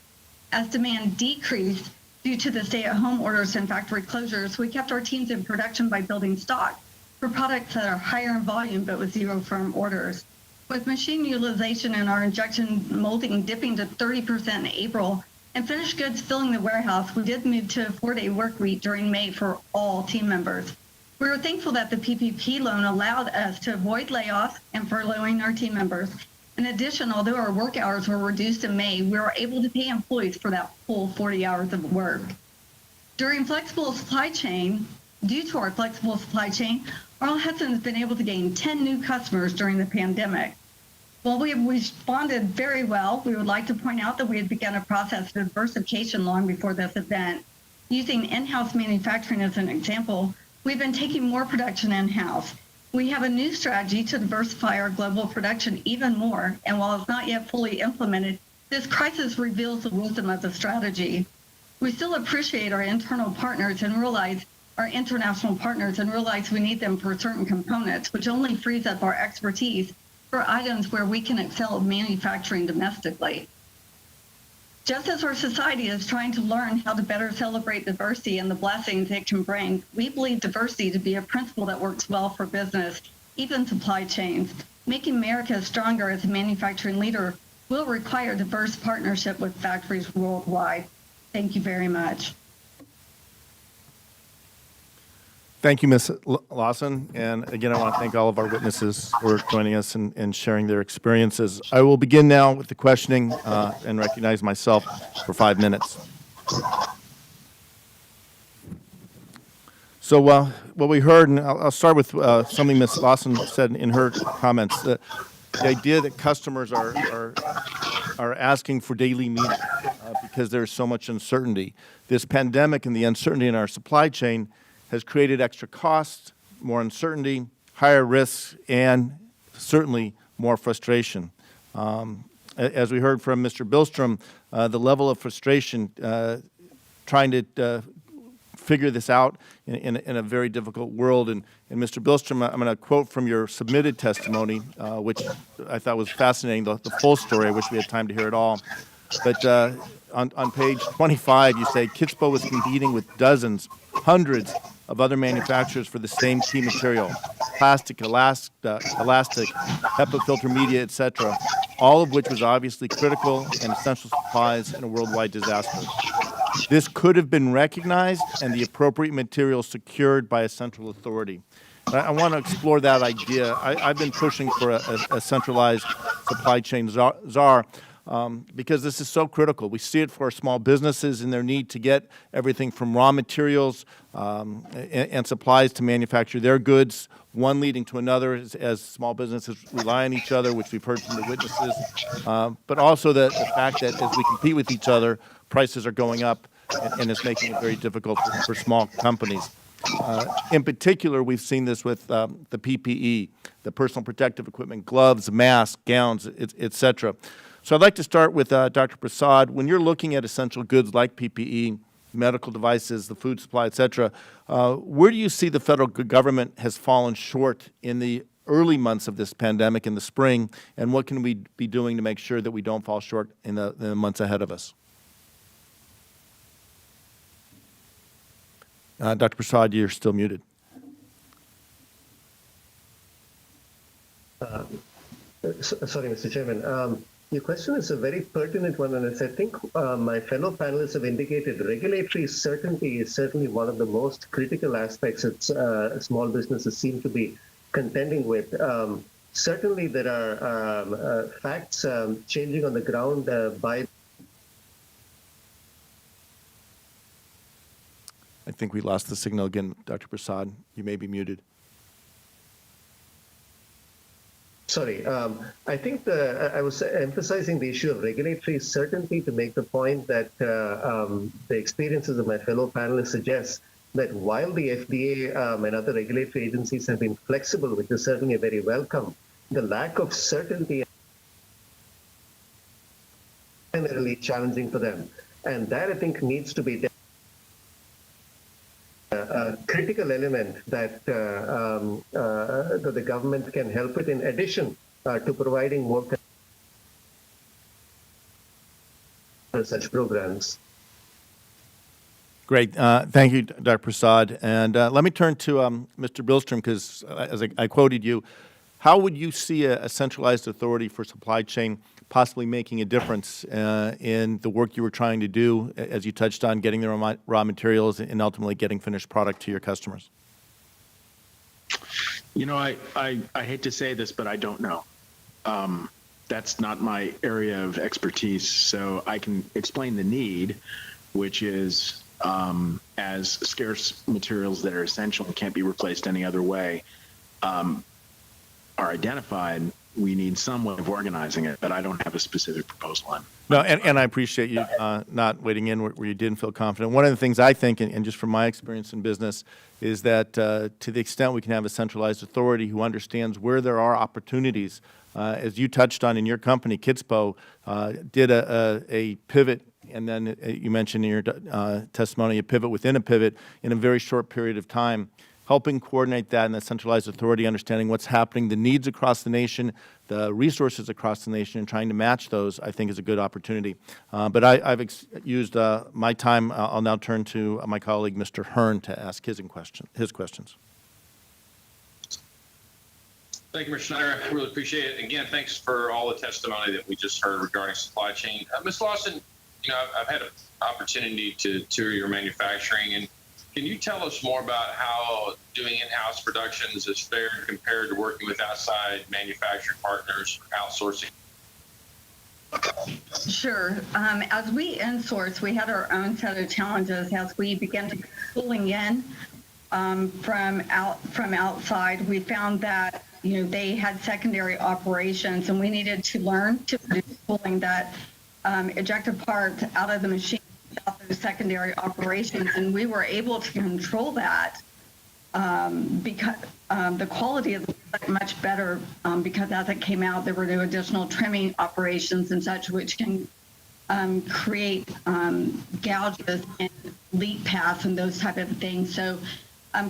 As demand decreased due to the stay-at-home orders and factory closures, we kept our teams in production by building stock for products that are higher in volume but with zero firm orders. With machine utilization in our injection molding dipping to 30% in April and finished goods filling the warehouse, we did move to a 4-day work week during May for all team members. We were thankful that the PPP loan allowed us to avoid layoffs and furloughing our team members. In addition, although our work hours were reduced in May, we were able to pay employees for that full 40 hours of work. Due to our flexible supply chain, Arnold Hudson has been able to gain 10 new customers during the pandemic. While we have responded very well, we would like to point out that we had begun a process of diversification long before this event. Using in-house manufacturing as an example, we've been taking more production in-house. We have a new strategy to diversify our global production even more, and while it's not yet fully implemented, this crisis reveals the wisdom of the strategy. We still appreciate our internal partners and realize our international partners and realize we need them for certain components, which only frees up our expertise for items where we can excel manufacturing domestically. Just as our society is trying to learn how to better celebrate diversity and the blessings it can bring, we believe diversity to be a principle that works well for business, even supply chains. Making America stronger as a manufacturing leader will require diverse partnership with factories worldwide. Thank you very much. Thank you, Ms. Lawson. And again, I want to thank all of our witnesses for joining us and sharing their experiences. I will begin now with the questioning and recognize myself for 5 minutes. So what we heard, and I'll start with something Ms. Lawson said in her comments, the idea that customers are asking for daily meals because there's so much uncertainty. This pandemic and the uncertainty in our supply chain has created extra costs, more uncertainty, higher risks, and certainly more frustration. As we heard from Mr. Billstrom, the level of frustration trying to figure this out in a very difficult world. And Mr. Billstrom, I'm going to quote from your submitted testimony, which I thought was fascinating, the full story. I wish we had time to hear it all. But on page 25, you say, Kitspo was competing with dozens, hundreds of other manufacturers for the same key material, plastic, elastic, HEPA filter media, etc., all of which was obviously critical and essential supplies in a worldwide disaster. This could have been recognized and the appropriate materials secured by a central authority. I want to explore that idea. I've been pushing for a centralized supply chain czar because this is so critical. We see it for our small businesses in their need to get everything from raw materials and supplies to manufacture their goods, one leading to another as small businesses rely on each other, which we've heard from the witnesses, but also the fact that as we compete with each other, prices are going up and it's making it very difficult for small companies. In particular, we've seen this with the PPE, the personal protective equipment, gloves, masks, gowns, et cetera. So I'd like to start with Dr. Prasad. When you're looking at essential goods like PPE, medical devices, the food supply, et cetera, where do you see the federal government has fallen short in the early months of this pandemic in the spring, and what can we be doing to make sure that we don't fall short in the months ahead of us? Dr. Prasad, you're still muted. Sorry, Mr. Chairman. Your question is a very pertinent one, and as I think my fellow panelists have indicated, regulatory certainty is certainly one of the most critical aspects that small businesses seem to be contending with. Certainly, there are facts changing on the ground by. I think we lost the signal again, Dr. Prasad. You may be muted. Sorry, I think I was emphasizing the issue of regulatory certainty to make the point that the experiences of my fellow panelists suggest that while the FDA and other regulatory agencies have been flexible, which is certainly very welcome, the lack of certainty is primarily challenging for them. And that, I think, needs to be a critical element that the government can help with, in addition to providing more such programs. Great. Thank you, Dr. Prasad. And let me turn to Mr. Billstrom, because as I quoted you, how would you see a centralized authority for supply chain possibly making a difference in the work you were trying to do, as you touched on, getting the raw materials and ultimately getting finished product to your customers? You know, I hate to say this, but I don't know. That's not my area of expertise, so I can explain the need, which is as scarce materials that are essential and can't be replaced any other way are identified, we need some way of organizing it, but I don't have a specific proposal on. No, and I appreciate you not wading in where you didn't feel confident. One of the things I think, and just from my experience in business, is that to the extent we can have a centralized authority who understands where there are opportunities, as you touched on in your company, Kitspo did a pivot, and then you mentioned in your testimony a pivot within a pivot in a very short period of time. Helping coordinate that in a centralized authority, understanding what's happening, the needs across the nation, the resources across the nation, and trying to match those, I think, is a good opportunity. But I've used my time. I'll now turn to my colleague, Mr. Hearn, to ask his questions. Thank you, Mr. Schneider. I really appreciate it. Again, thanks for all the testimony that we just heard regarding supply chain. Ms. Lawson, you know, I've had an opportunity to tour your manufacturing, and can you tell us more about how doing in-house productions is fair compared to working with outside manufacturing partners, outsourcing? Sure. As we insource, we had our own set of challenges as we began to pulling in from outside. We found that they had secondary operations, and we needed to learn to produce tooling that ejected parts out of the machine without those secondary operations, and we were able to control that because the quality is much better because as it came out, there were no additional trimming operations and such, which can create gouges and leak paths and those type of things. So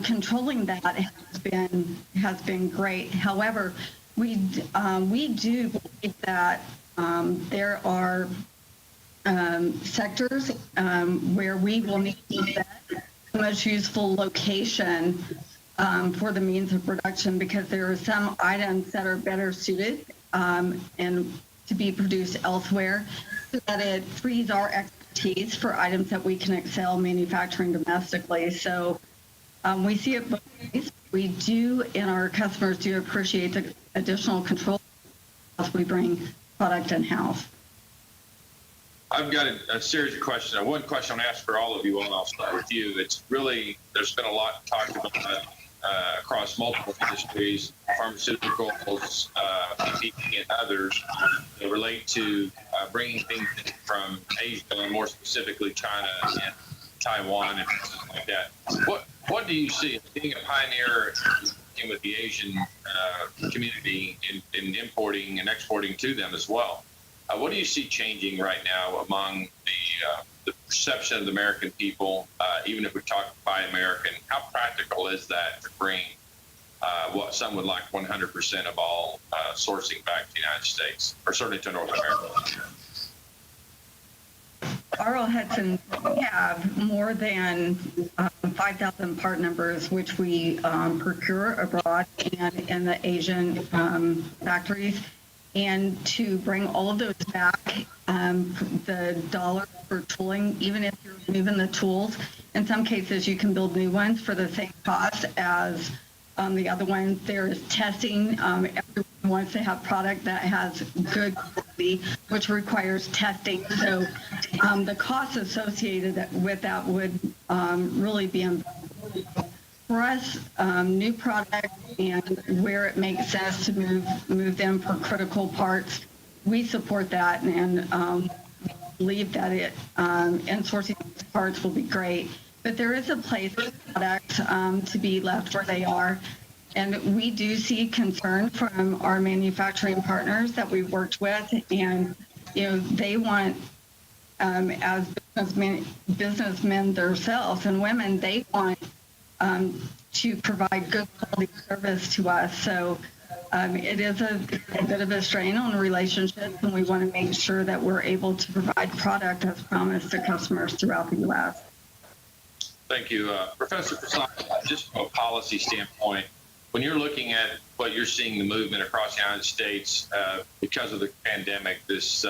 controlling that has been great. However, we do believe that there are sectors where we will need to set the most useful location for the means of production, because there are some items that are better suited and to be produced elsewhere, so that it frees our expertise for items that we can excel manufacturing domestically. So we see it both ways. We do, and our customers do appreciate the additional control as we bring product in-house. I've got a series of questions. One question I'm going to ask for all of you, and I'll start with you. It's really, there's been a lot talked about across multiple industries, pharmaceuticals, and others that relate to bringing things in from Asia, and more specifically China and Taiwan and things like that. What do you see as being a pioneer with the Asian community in importing and exporting to them as well? What do you see changing right now among the perception of the American people, even if we talk Buy American? How practical is that to bring what some would like 100% of all sourcing back to the United States, or certainly to North America? R.L. Hudson, we have more than 5,000 part numbers, which we procure abroad and in the Asian factories. And to bring all of those back, the dollar for tooling, even if you're moving the tools, in some cases you can build new ones for the same cost as the other ones. There is testing. Everyone wants to have product that has good quality, which requires testing. So the costs associated with that would really be invaluable. For us, new products and where it makes sense to move them for critical parts, we support that and believe that insourcing parts will be great. But there is a place for products to be left where they are. And we do see concern from our manufacturing partners that we've worked with, and they want, as businessmen themselves and women, they want to provide good quality service to us. So it is a bit of a strain on relationships, and we want to make sure that we're able to provide product as promised to customers throughout the U.S. Thank you. Professor Prasad, just from a policy standpoint, when you're looking at what you're seeing the movement across the United States because of the pandemic, this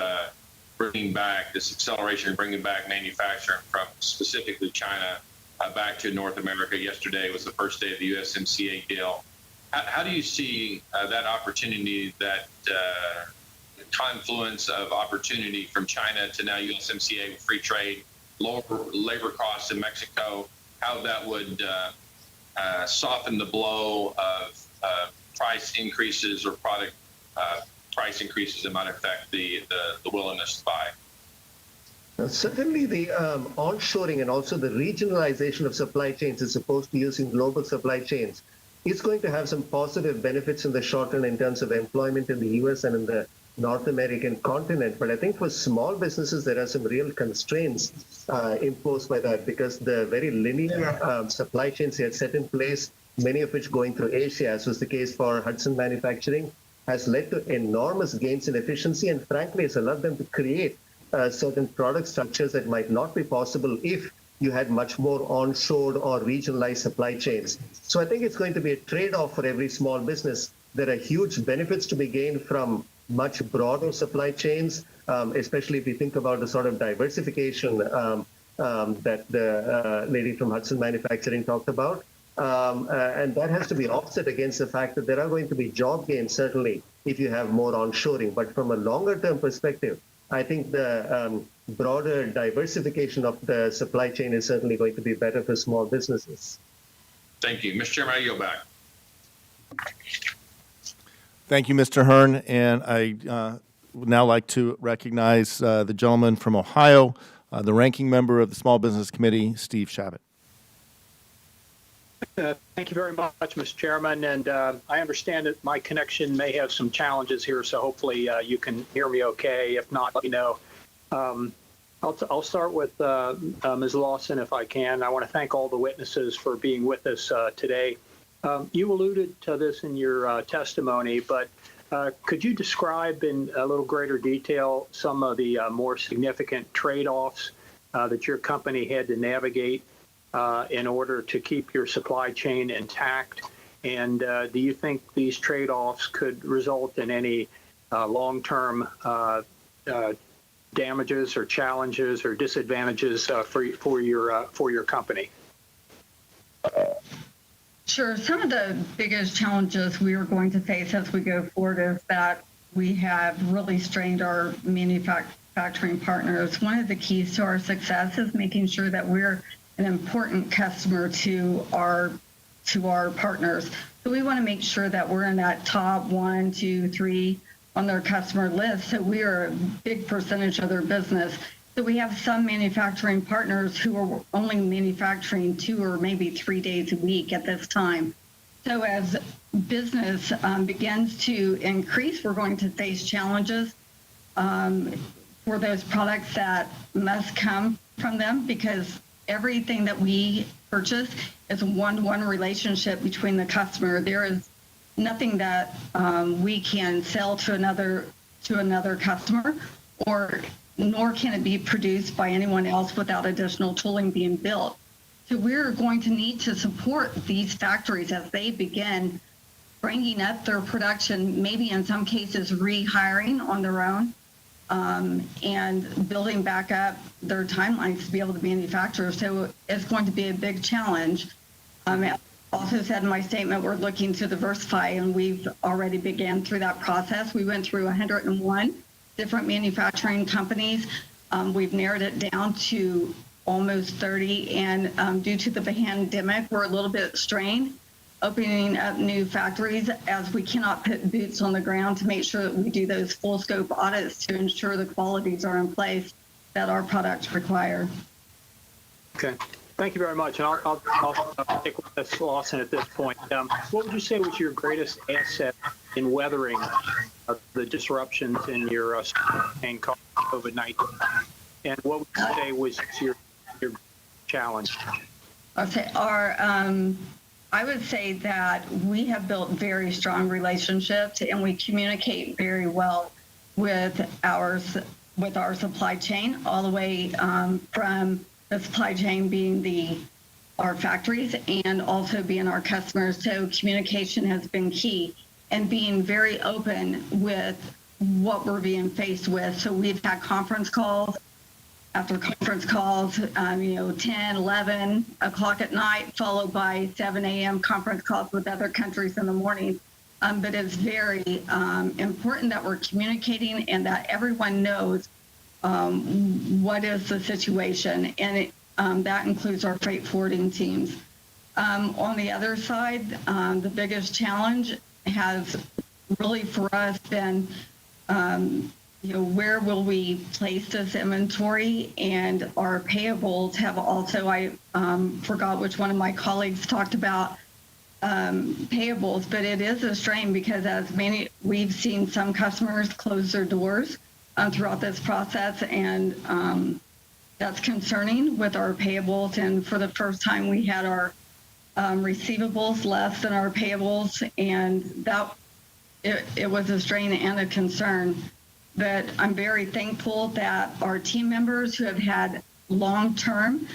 acceleration of bringing back manufacturing from specifically China back to North America. Yesterday was the first day of the USMCA deal. How do you see that opportunity, that confluence of opportunity from China to now USMCA, free trade, lower labor costs in Mexico, how that would soften the blow of price increases or product price increases that might affect the willingness to buy? Certainly, the onshoring and also the regionalization of supply chains as opposed to using global supply chains is going to have some positive benefits in the short run in terms of employment in the U.S. and in the North American continent. But I think for small businesses, there are some real constraints imposed by that, because the very linear supply chains they had set in place, many of which going through Asia, as was the case for Hudson Manufacturing, has led to enormous gains in efficiency, and frankly, has allowed them to create certain product structures that might not be possible if you had much more onshored or regionalized supply chains. So I think it's going to be a trade-off for every small business. There are huge benefits to be gained from much broader supply chains, especially if you think about the sort of diversification that the lady from Hudson Manufacturing talked about. And that has to be offset against the fact that there are going to be job gains, certainly, if you have more onshoring. But from a longer-term perspective, I think the broader diversification of the supply chain is certainly going to be better for small businesses. Thank you. Mr. Chairman, I yield back. Thank you, Mr. Hearn. And I would now like to recognize the gentleman from Ohio, the ranking member of the Small Business Committee, Steve Shabbat. Thank you very much, Mr. Chairman. And I understand that my connection may have some challenges here, so hopefully you can hear me okay. If not, let me know. I'll start with Ms. Lawson, if I can. I want to thank all the witnesses for being with us today. You alluded to this in your testimony, but could you describe in a little greater detail some of the more significant trade-offs that your company had to navigate in order to keep your supply chain intact? And do you think these trade-offs could result in any long-term damages or challenges or disadvantages for your company? Sure. Some of the biggest challenges we are going to face as we go forward is that we have really strained our manufacturing partners. One of the keys to our success is making sure that we're an important customer to our partners. So we want to make sure that we're in that top 1, 2, 3 on their customer list. So we are a big percentage of their business. So we have some manufacturing partners who are only manufacturing 2 or maybe 3 days a week at this time. So as business begins to increase, we're going to face challenges for those products that must come from them, because everything that we purchase is a one-to-one relationship between the customer. There is nothing that we can sell to another customer, nor can it be produced by anyone else without additional tooling being built. So we're going to need to support these factories as they begin bringing up their production, maybe in some cases rehiring on their own, and building back up their timelines to be able to manufacture. So it's going to be a big challenge. I also said in my statement, we're looking to diversify, and we've already began through that process. We went through 101 different manufacturing companies. We've narrowed it down to almost 30. And due to the pandemic, we're a little bit strained opening up new factories as we cannot put boots on the ground to make sure that we do those full scope audits to ensure the qualities are in place that our products require. Okay. Thank you very much. And I'll take Ms. Lawson at this point. What would you say was your greatest asset in weathering the disruptions in your chain caused by COVID-19? And what would you say was your challenge? Okay, I would say that we have built very strong relationships and we communicate very well with our supply chain, all the way from the supply chain being our factories and also being our customers. So communication has been key, and being very open with what we're being faced with. So we've had conference calls after conference calls, 10, 11 o'clock at night, followed by 7 a.m. conference calls with other countries in the morning. But it's very important that we're communicating and that everyone knows what is the situation. And that includes our freight forwarding teams. On the other side, the biggest challenge has really for us been where will we place this inventory, and our payables have also, I forgot which one of my colleagues talked about payables, but it is a strain because we've seen some customers close their doors throughout this process, and that's concerning with our payables. And for the first time, we had our receivables less than our payables, and that it was a strain and a concern. But I'm very thankful that our team members who have had long-term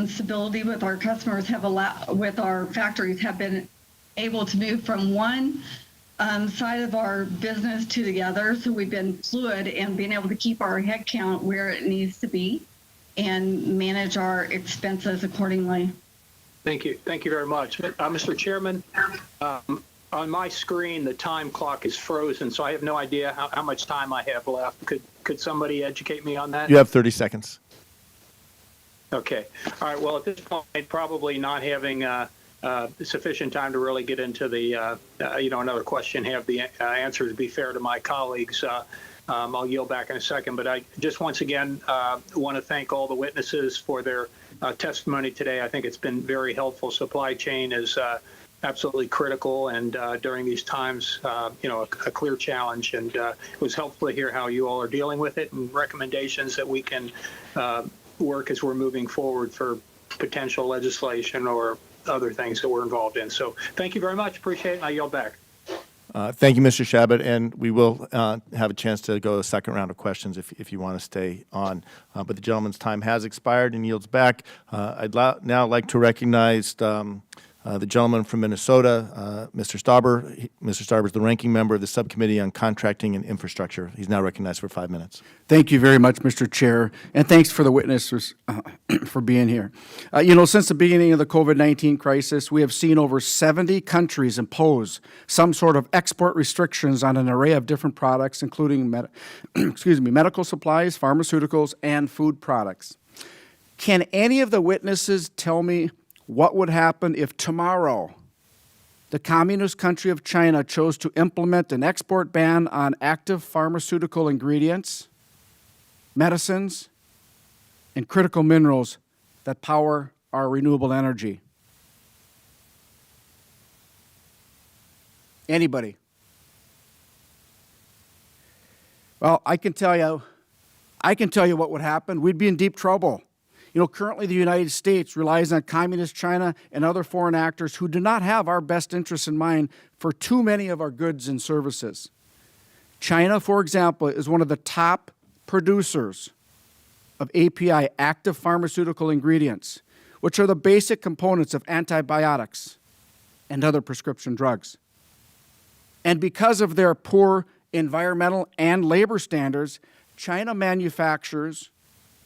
stability with our customers with our factories have been able to move from one side of our business to the other. So we've been fluid and being able to keep our head count where it needs to be and manage our expenses accordingly. Thank you. Thank you very much. Mr. Chairman, on my screen, the time clock is frozen, so I have no idea how much time I have left. Could somebody educate me on that? You have 30 seconds. Okay. All right. Well, at this point, probably not having sufficient time to really get into the, another question, have the answer to be fair to my colleagues. I'll yield back in a second, but I just once again want to thank all the witnesses for their testimony today. I think it's been very helpful. Supply chain is absolutely critical, and during these times, a clear challenge. And it was helpful to hear how you all are dealing with it and recommendations that we can work as we're moving forward for potential legislation or other things that we're involved in. So thank you very much. Appreciate it. And I yield back. Thank you, Mr. Shabbat, and we will have a chance to go a second round of questions if you want to stay on. But the gentleman's time has expired and yields back. I'd now like to recognize the gentleman from Minnesota, Mr. Stauber. Mr. Stauber is the ranking member of the Subcommittee on Contracting and Infrastructure. He's now recognized for 5 minutes. Thank you very much, Mr. Chair, and thanks for the witnesses for being here. Since the beginning of the COVID-19 crisis, we have seen over 70 countries impose some sort of export restrictions on an array of different products, including medical supplies, pharmaceuticals, and food products. Can any of the witnesses tell me what would happen if tomorrow the communist country of China chose to implement an export ban on active pharmaceutical ingredients, medicines, and critical minerals that power our renewable energy? Anybody? Well, I can tell you what would happen. We'd be in deep trouble. Currently the United States relies on communist China and other foreign actors who do not have our best interests in mind for too many of our goods and services. China, for example, is one of the top producers of API, active pharmaceutical ingredients, which are the basic components of antibiotics and other prescription drugs. And because of their poor environmental and labor standards, China manufactures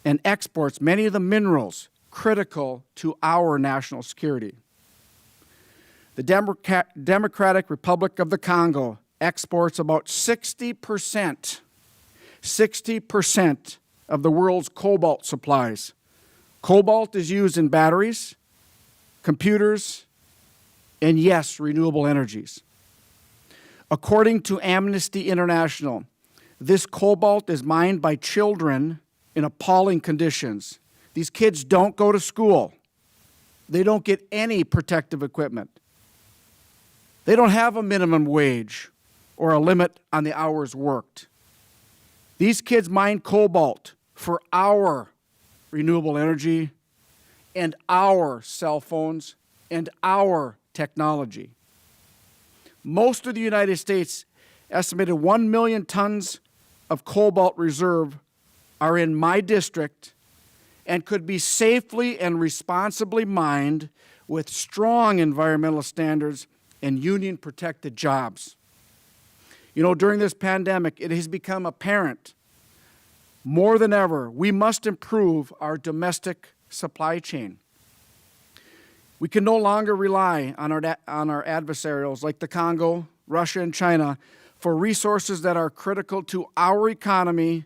and exports many of the minerals critical to our national security. The Democratic Republic of the Congo exports about 60% of the world's cobalt supplies, Cobalt is used in batteries, computers, and yes, renewable energies. According to Amnesty International, this cobalt is mined by children in appalling conditions. These kids don't go to school. They don't get any protective equipment. They don't have a minimum wage or a limit on the hours worked. These kids mine cobalt for our renewable energy and our cell phones and our technology. Most of the United States estimated 1 million tons of cobalt reserve are in my district and could be safely and responsibly mined with strong environmental standards and union-protected jobs. You know, during this pandemic, it has become apparent more than ever we must improve our domestic supply chain. We can no longer rely on our adversaries like the Congo, Russia, and China for resources that are critical to our economy,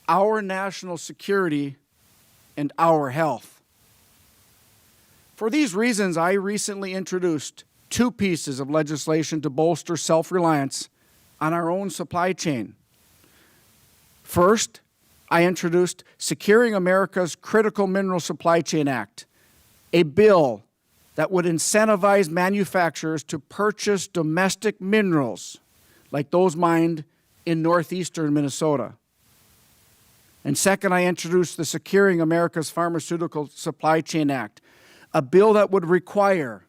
our national security, and our health. For these reasons, I recently introduced 2 pieces of legislation to bolster self-reliance on our own supply chain. First, I introduced Securing America's Critical Mineral Supply Chain Act, a bill that would incentivize manufacturers to purchase domestic minerals like those mined in northeastern Minnesota. And second, I introduced the Securing America's Pharmaceutical Supply Chain Act, a bill that would require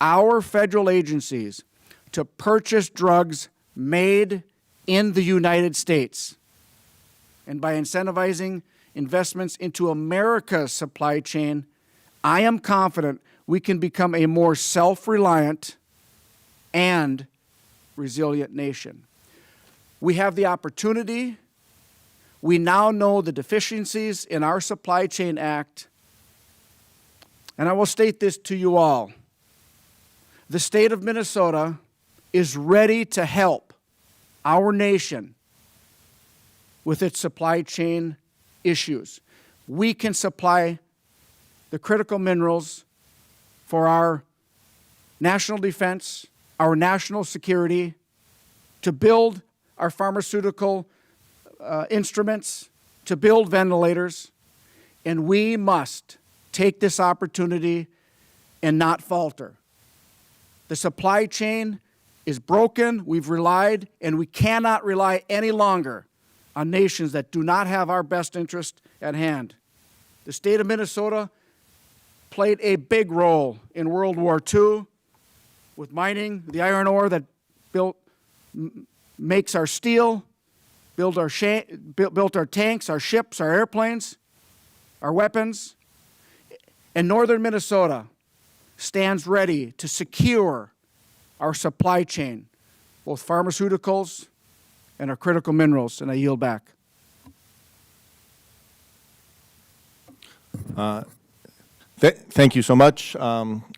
our federal agencies to purchase drugs made in the United States. And by incentivizing investments into America's supply chain, I am confident we can become a more self-reliant and resilient nation. We have the opportunity. We now know the deficiencies in our Supply Chain Act. And I will state this to you all. The state of Minnesota is ready to help our nation with its supply chain issues. We can supply the critical minerals for our national defense, our national security, to build our pharmaceutical instruments, to build ventilators, and we must take this opportunity and not falter. The supply chain is broken, we've relied, and we cannot rely any longer on nations that do not have our best interest at hand. The state of Minnesota played a big role in World War II with mining the iron ore that makes our steel, built our tanks, our ships, our airplanes, our weapons. And northern Minnesota stands ready to secure our supply chain, both pharmaceuticals and our critical minerals. And I yield back. Thank you so much.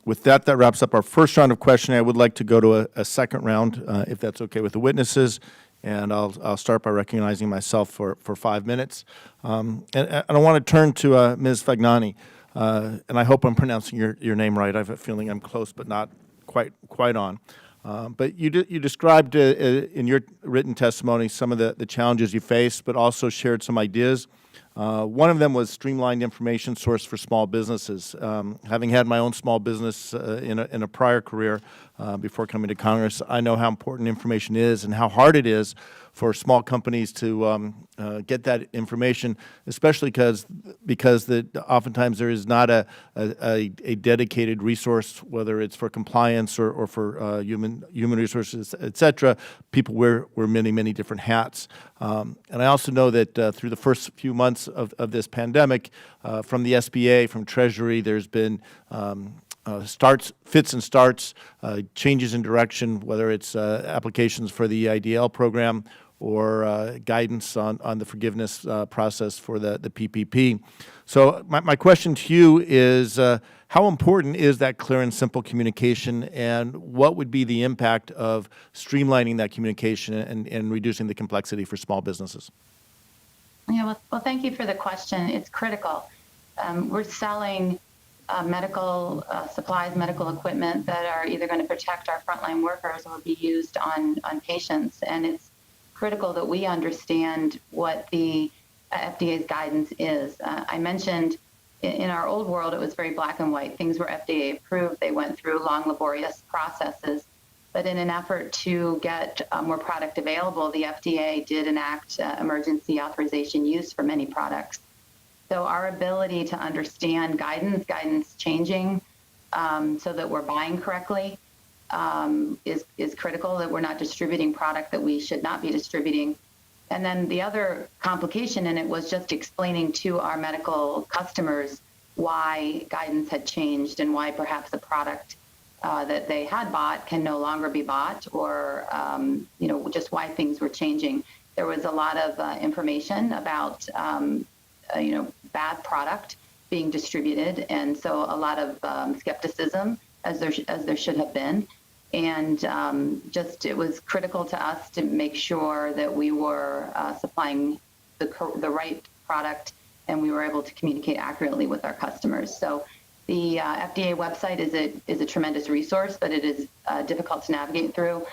With that wraps up our first round of questioning. I would like to go to a second round, if that's okay with the witnesses. And I'll start by recognizing myself for 5 minutes. And I want to turn to Ms. Fagnani. And I hope I'm pronouncing your name right. I have a feeling I'm close, but not quite on. But you described in your written testimony some of the challenges you faced, but also shared some ideas. One of them was streamlined information source for small businesses. Having had my own small business in a prior career before coming to Congress, I know how important information is and how hard it is for small companies to get that information, especially because oftentimes there is not a dedicated resource, whether it's for compliance or for human resources, et cetera. People wear many different hats. And I also know that through the first few months of this pandemic, from the SBA, from Treasury, there's been fits and starts, changes in direction, whether it's applications for the IDL program or guidance on the forgiveness process for the PPP. So my question to you is, how important is that clear and simple communication, and what would be the impact of streamlining that communication and reducing the complexity for small businesses? Yeah, well, thank you for the question. It's critical. We're selling medical supplies, medical equipment that are either going to protect our frontline workers or be used on patients. And it's critical that we understand what the FDA's guidance is. I mentioned in our old world, it was very black and white. Things were FDA approved. They went through long, laborious processes. But in an effort to get more product available, the FDA did enact emergency authorization use for many products. So our ability to understand guidance changing so that we're buying correctly is critical, that we're not distributing product that we should not be distributing. And then the other complication in it was just explaining to our medical customers why guidance had changed and why perhaps a product that they had bought can no longer be bought, or just why things were changing. There was a lot of information about bad product being distributed, and so a lot of skepticism, as there should have been. And it was critical to us to make sure that we were supplying the right product, and we were able to communicate accurately with our customers. So the FDA website is a tremendous resource, but it is difficult to navigate through,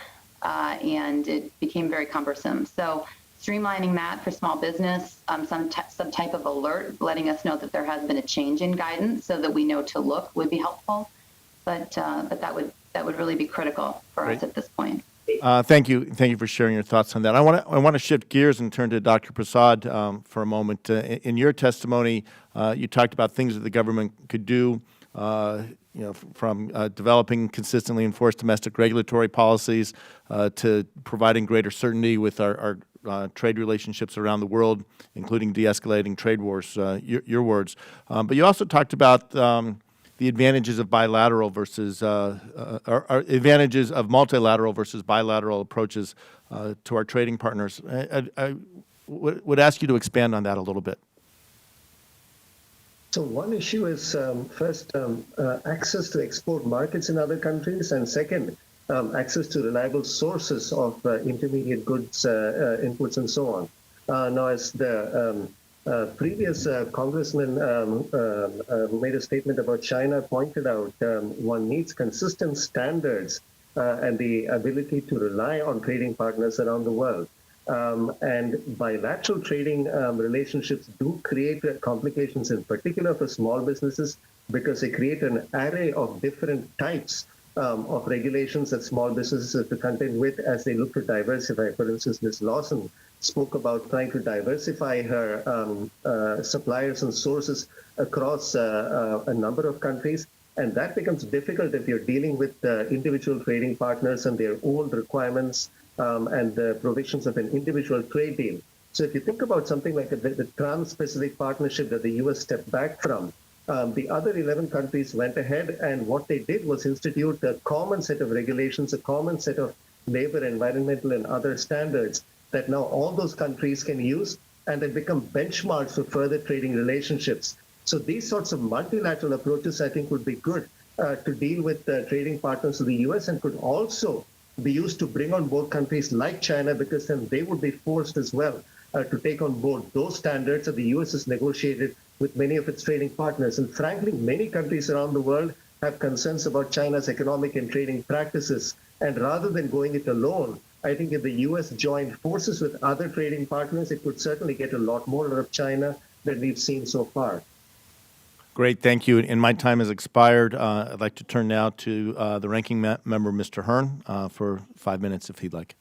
and it became very cumbersome. So streamlining that for small business, some type of alert letting us know that there has been a change in guidance so that we know to look would be helpful. But that would really be critical for us at this point. Thank you for sharing your thoughts on that. I want to shift gears and turn to Dr. Prasad for a moment. In your testimony, you talked about things that the government could do, from developing consistently enforced domestic regulatory policies to providing greater certainty with our trade relationships around the world, including de-escalating trade wars. Your words, but you also talked about the advantages of bilateral versus or advantages of multilateral versus bilateral approaches to our trading partners. I would ask you to expand on that a little bit. So one issue is first access to export markets in other countries, and second, access to reliable sources of intermediate goods, inputs, and so on. Now, as the previous congressman who made a statement about China pointed out, one needs consistent standards and the ability to rely on trading partners around the world. And bilateral trading relationships do create complications, in particular for small businesses, because they create an array of different types of regulations that small businesses have to contend with as they look to diversify. For instance, Ms. Lawson spoke about trying to diversify her suppliers and sources across a number of countries. And that becomes difficult if you're dealing with individual trading partners and their own requirements and the provisions of an individual trade deal. So if you think about something like the Trans-Pacific Partnership that the U.S. stepped back from, the other 11 countries went ahead, and what they did was institute a common set of regulations, a common set of labor, environmental, and other standards that now all those countries can use, and they become benchmarks for further trading relationships. So these sorts of multilateral approaches, I think, would be good to deal with trading partners of the U.S. and could also be used to bring on board countries like China, because then they would be forced as well to take on board those standards that the U.S. has negotiated with many of its trading partners. And frankly, many countries around the world have concerns about China's economic and trading practices. And rather than going it alone, I think if the U.S. joined forces with other trading partners, it could certainly get a lot more out of China than we've seen so far. Great, thank you. And my time has expired. I'd like to turn now to the ranking member, Mr. Hearn, for 5 minutes, if he'd like.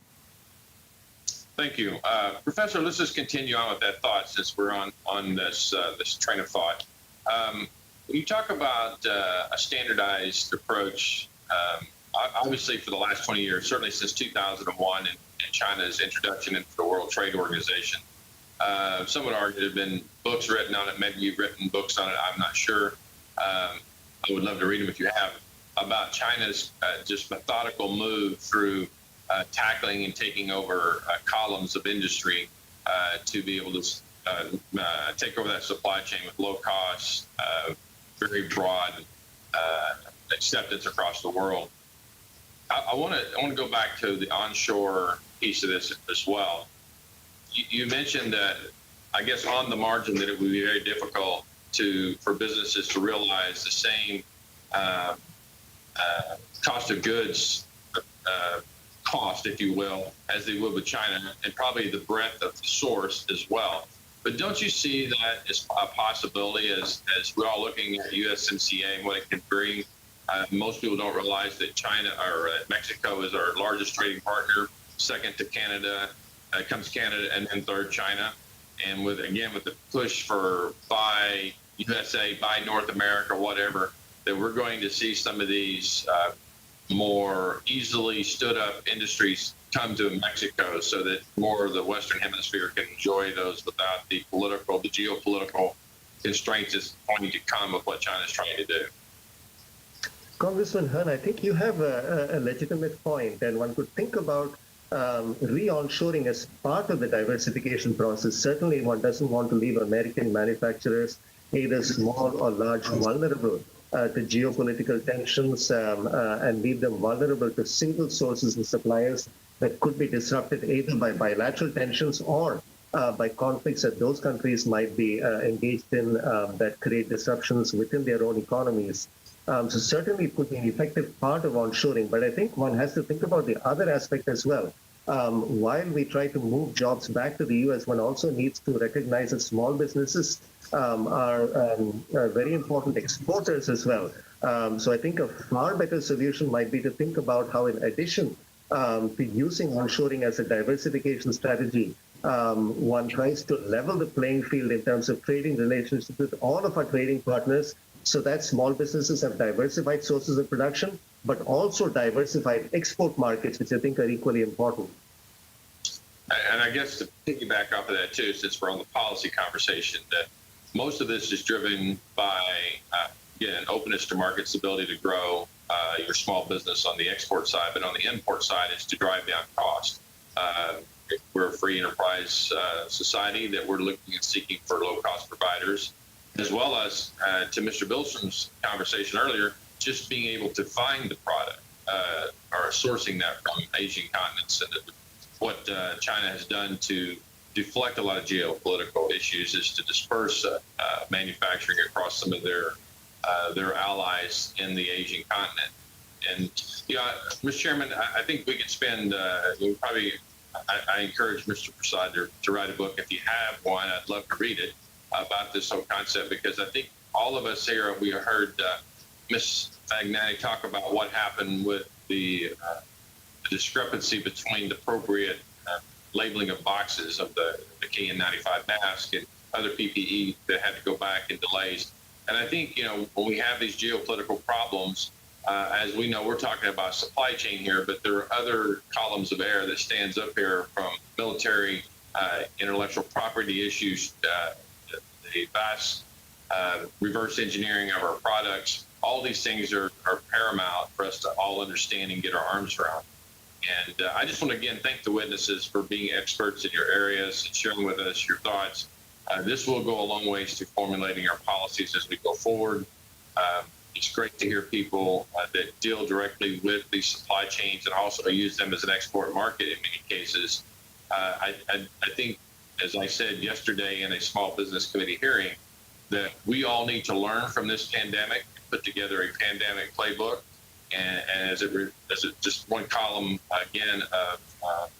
Thank you. Professor, let's just continue on with that thought since we're on this train of thought. When you talk about a standardized approach, obviously for the last 20 years, certainly since 2001 and China's introduction into the World Trade Organization, some would argue there have been books written on it. Maybe you've written books on it. I'm not sure. I would love to read them if you have, about China's just methodical move through tackling and taking over columns of industry to be able to take over that supply chain with low cost, very broad acceptance across the world. I want to go back to the onshore piece of this as well. You mentioned that, I guess, on the margin, that it would be very difficult for businesses to realize the same cost of goods cost, if you will, as they would with China, and probably the breadth of the source as well. But don't you see that as a possibility as we're all looking at USMCA and what it can bring? Most people don't realize that China or Mexico is our largest trading partner. Second to Canada, comes Canada, and then third China. And with the push for buy USA, buy North America, whatever, that we're going to see some of these more easily stood up industries come to Mexico, so that more of the Western Hemisphere can enjoy those without the geopolitical constraints that's going to come of what China's trying to do. Congressman Hearn, I think you have a legitimate point, and one could think about re-onshoring as part of the diversification process. Certainly, one doesn't want to leave American manufacturers, either small or large, vulnerable to geopolitical tensions and leave them vulnerable to single sources and suppliers that could be disrupted either by bilateral tensions or by conflicts that those countries might be engaged in that create disruptions within their own economies. So certainly it could be an effective part of onshoring, but I think one has to think about the other aspect as well. While we try to move jobs back to the U.S., one also needs to recognize that small businesses are very important exporters as well. So I think a far better solution might be to think about how, in addition to using onshoring as a diversification strategy, one tries to level the playing field in terms of trading relationships with all of our trading partners, so that small businesses have diversified sources of production, but also diversified export markets, which I think are equally important. And I guess to piggyback off of that too, since we're on the policy conversation, that most of this is driven by, again, openness to markets, ability to grow your small business on the export side, but on the import side is to drive down cost. We're a free enterprise society that we're looking and seeking for low-cost providers, as well as, to Mr. Billstrom's conversation earlier, just being able to find the product or sourcing that from Asian continents. And what China has done to deflect a lot of geopolitical issues is to disperse manufacturing across some of their allies in the Asian continent. And, Mr. Chairman, I think we could spend, I encourage Mr. Prasad to write a book. If you have one, I'd love to read it, about this whole concept, because I think all of us here, we heard Ms. Magnani talk about what happened with the discrepancy between the appropriate labeling of boxes of the KN95 mask and other PPE that had to go back in delays. And I think, when we have these geopolitical problems, as we know, we're talking about supply chain here, but there are other columns of air that stands up here, from military, intellectual property issues, the vast reverse engineering of our products. All these things are paramount for us to all understand and get our arms around. And I just want to, again, thank the witnesses for being experts in your areas and sharing with us your thoughts. This will go a long ways to formulating our policies as we go forward. It's great to hear people that deal directly with these supply chains and also use them as an export market in many cases. I think, as I said yesterday in a small business committee hearing, that we all need to learn from this pandemic, put together a pandemic playbook. And as it just one column again of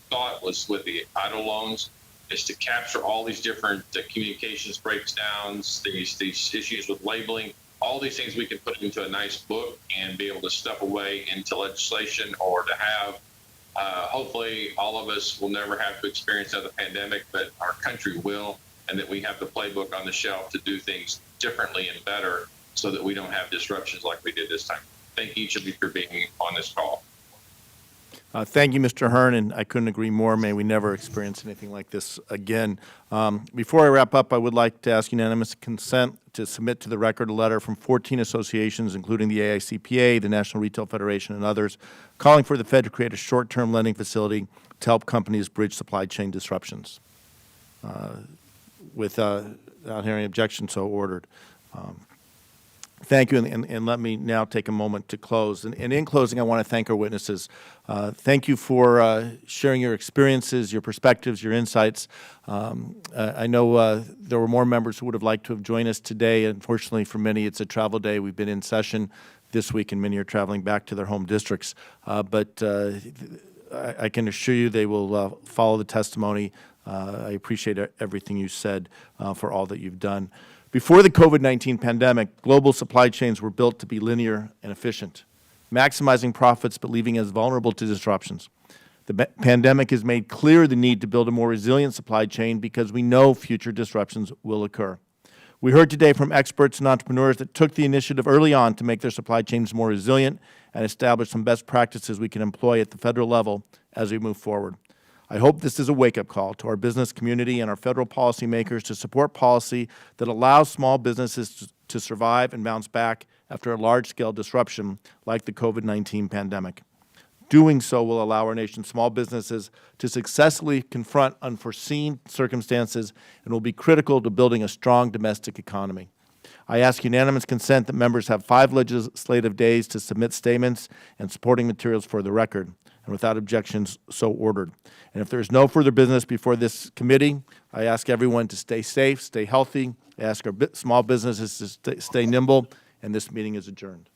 thought was with the idle loans, is to capture all these different communications breakdowns, these issues with labeling, all these things we can put into a nice book and be able to stuff away into legislation, or to have. Hopefully, all of us will never have to experience another pandemic, but our country will, and that we have the playbook on the shelf to do things differently and better, so that we don't have disruptions like we did this time. Thank each of you for being on this call. Thank you, Mr. Hearn, and I couldn't agree more. May we never experience anything like this again. Before I wrap up, I would like to ask unanimous consent to submit to the record a letter from 14 associations, including the AICPA, the National Retail Federation, and others, calling for the Fed to create a short-term lending facility to help companies bridge supply chain disruptions. Without hearing objection, so ordered. Thank you, and let me now take a moment to close. And in closing, I want to thank our witnesses. Thank you for sharing your experiences, your perspectives, your insights. I know there were more members who would have liked to have joined us today. Unfortunately, for many, it's a travel day. We've been in session this week, and many are traveling back to their home districts. But I can assure you they will follow the testimony. I appreciate everything you said for all that you've done. Before the COVID-19 pandemic, global supply chains were built to be linear and efficient, maximizing profits but leaving us vulnerable to disruptions. The pandemic has made clear the need to build a more resilient supply chain because we know future disruptions will occur. We heard today from experts and entrepreneurs that took the initiative early on to make their supply chains more resilient and establish some best practices we can employ at the federal level as we move forward. I hope this is a wake-up call to our business community and our federal policymakers to support policy that allows small businesses to survive and bounce back after a large-scale disruption like the COVID-19 pandemic. Doing so will allow our nation's small businesses to successfully confront unforeseen circumstances and will be critical to building a strong domestic economy. I ask unanimous consent that members have 5 legislative days to submit statements and supporting materials for the record, and without objections, so ordered. And if there is no further business before this committee, I ask everyone to stay safe, stay healthy. I ask our small businesses to stay nimble, and this meeting is adjourned.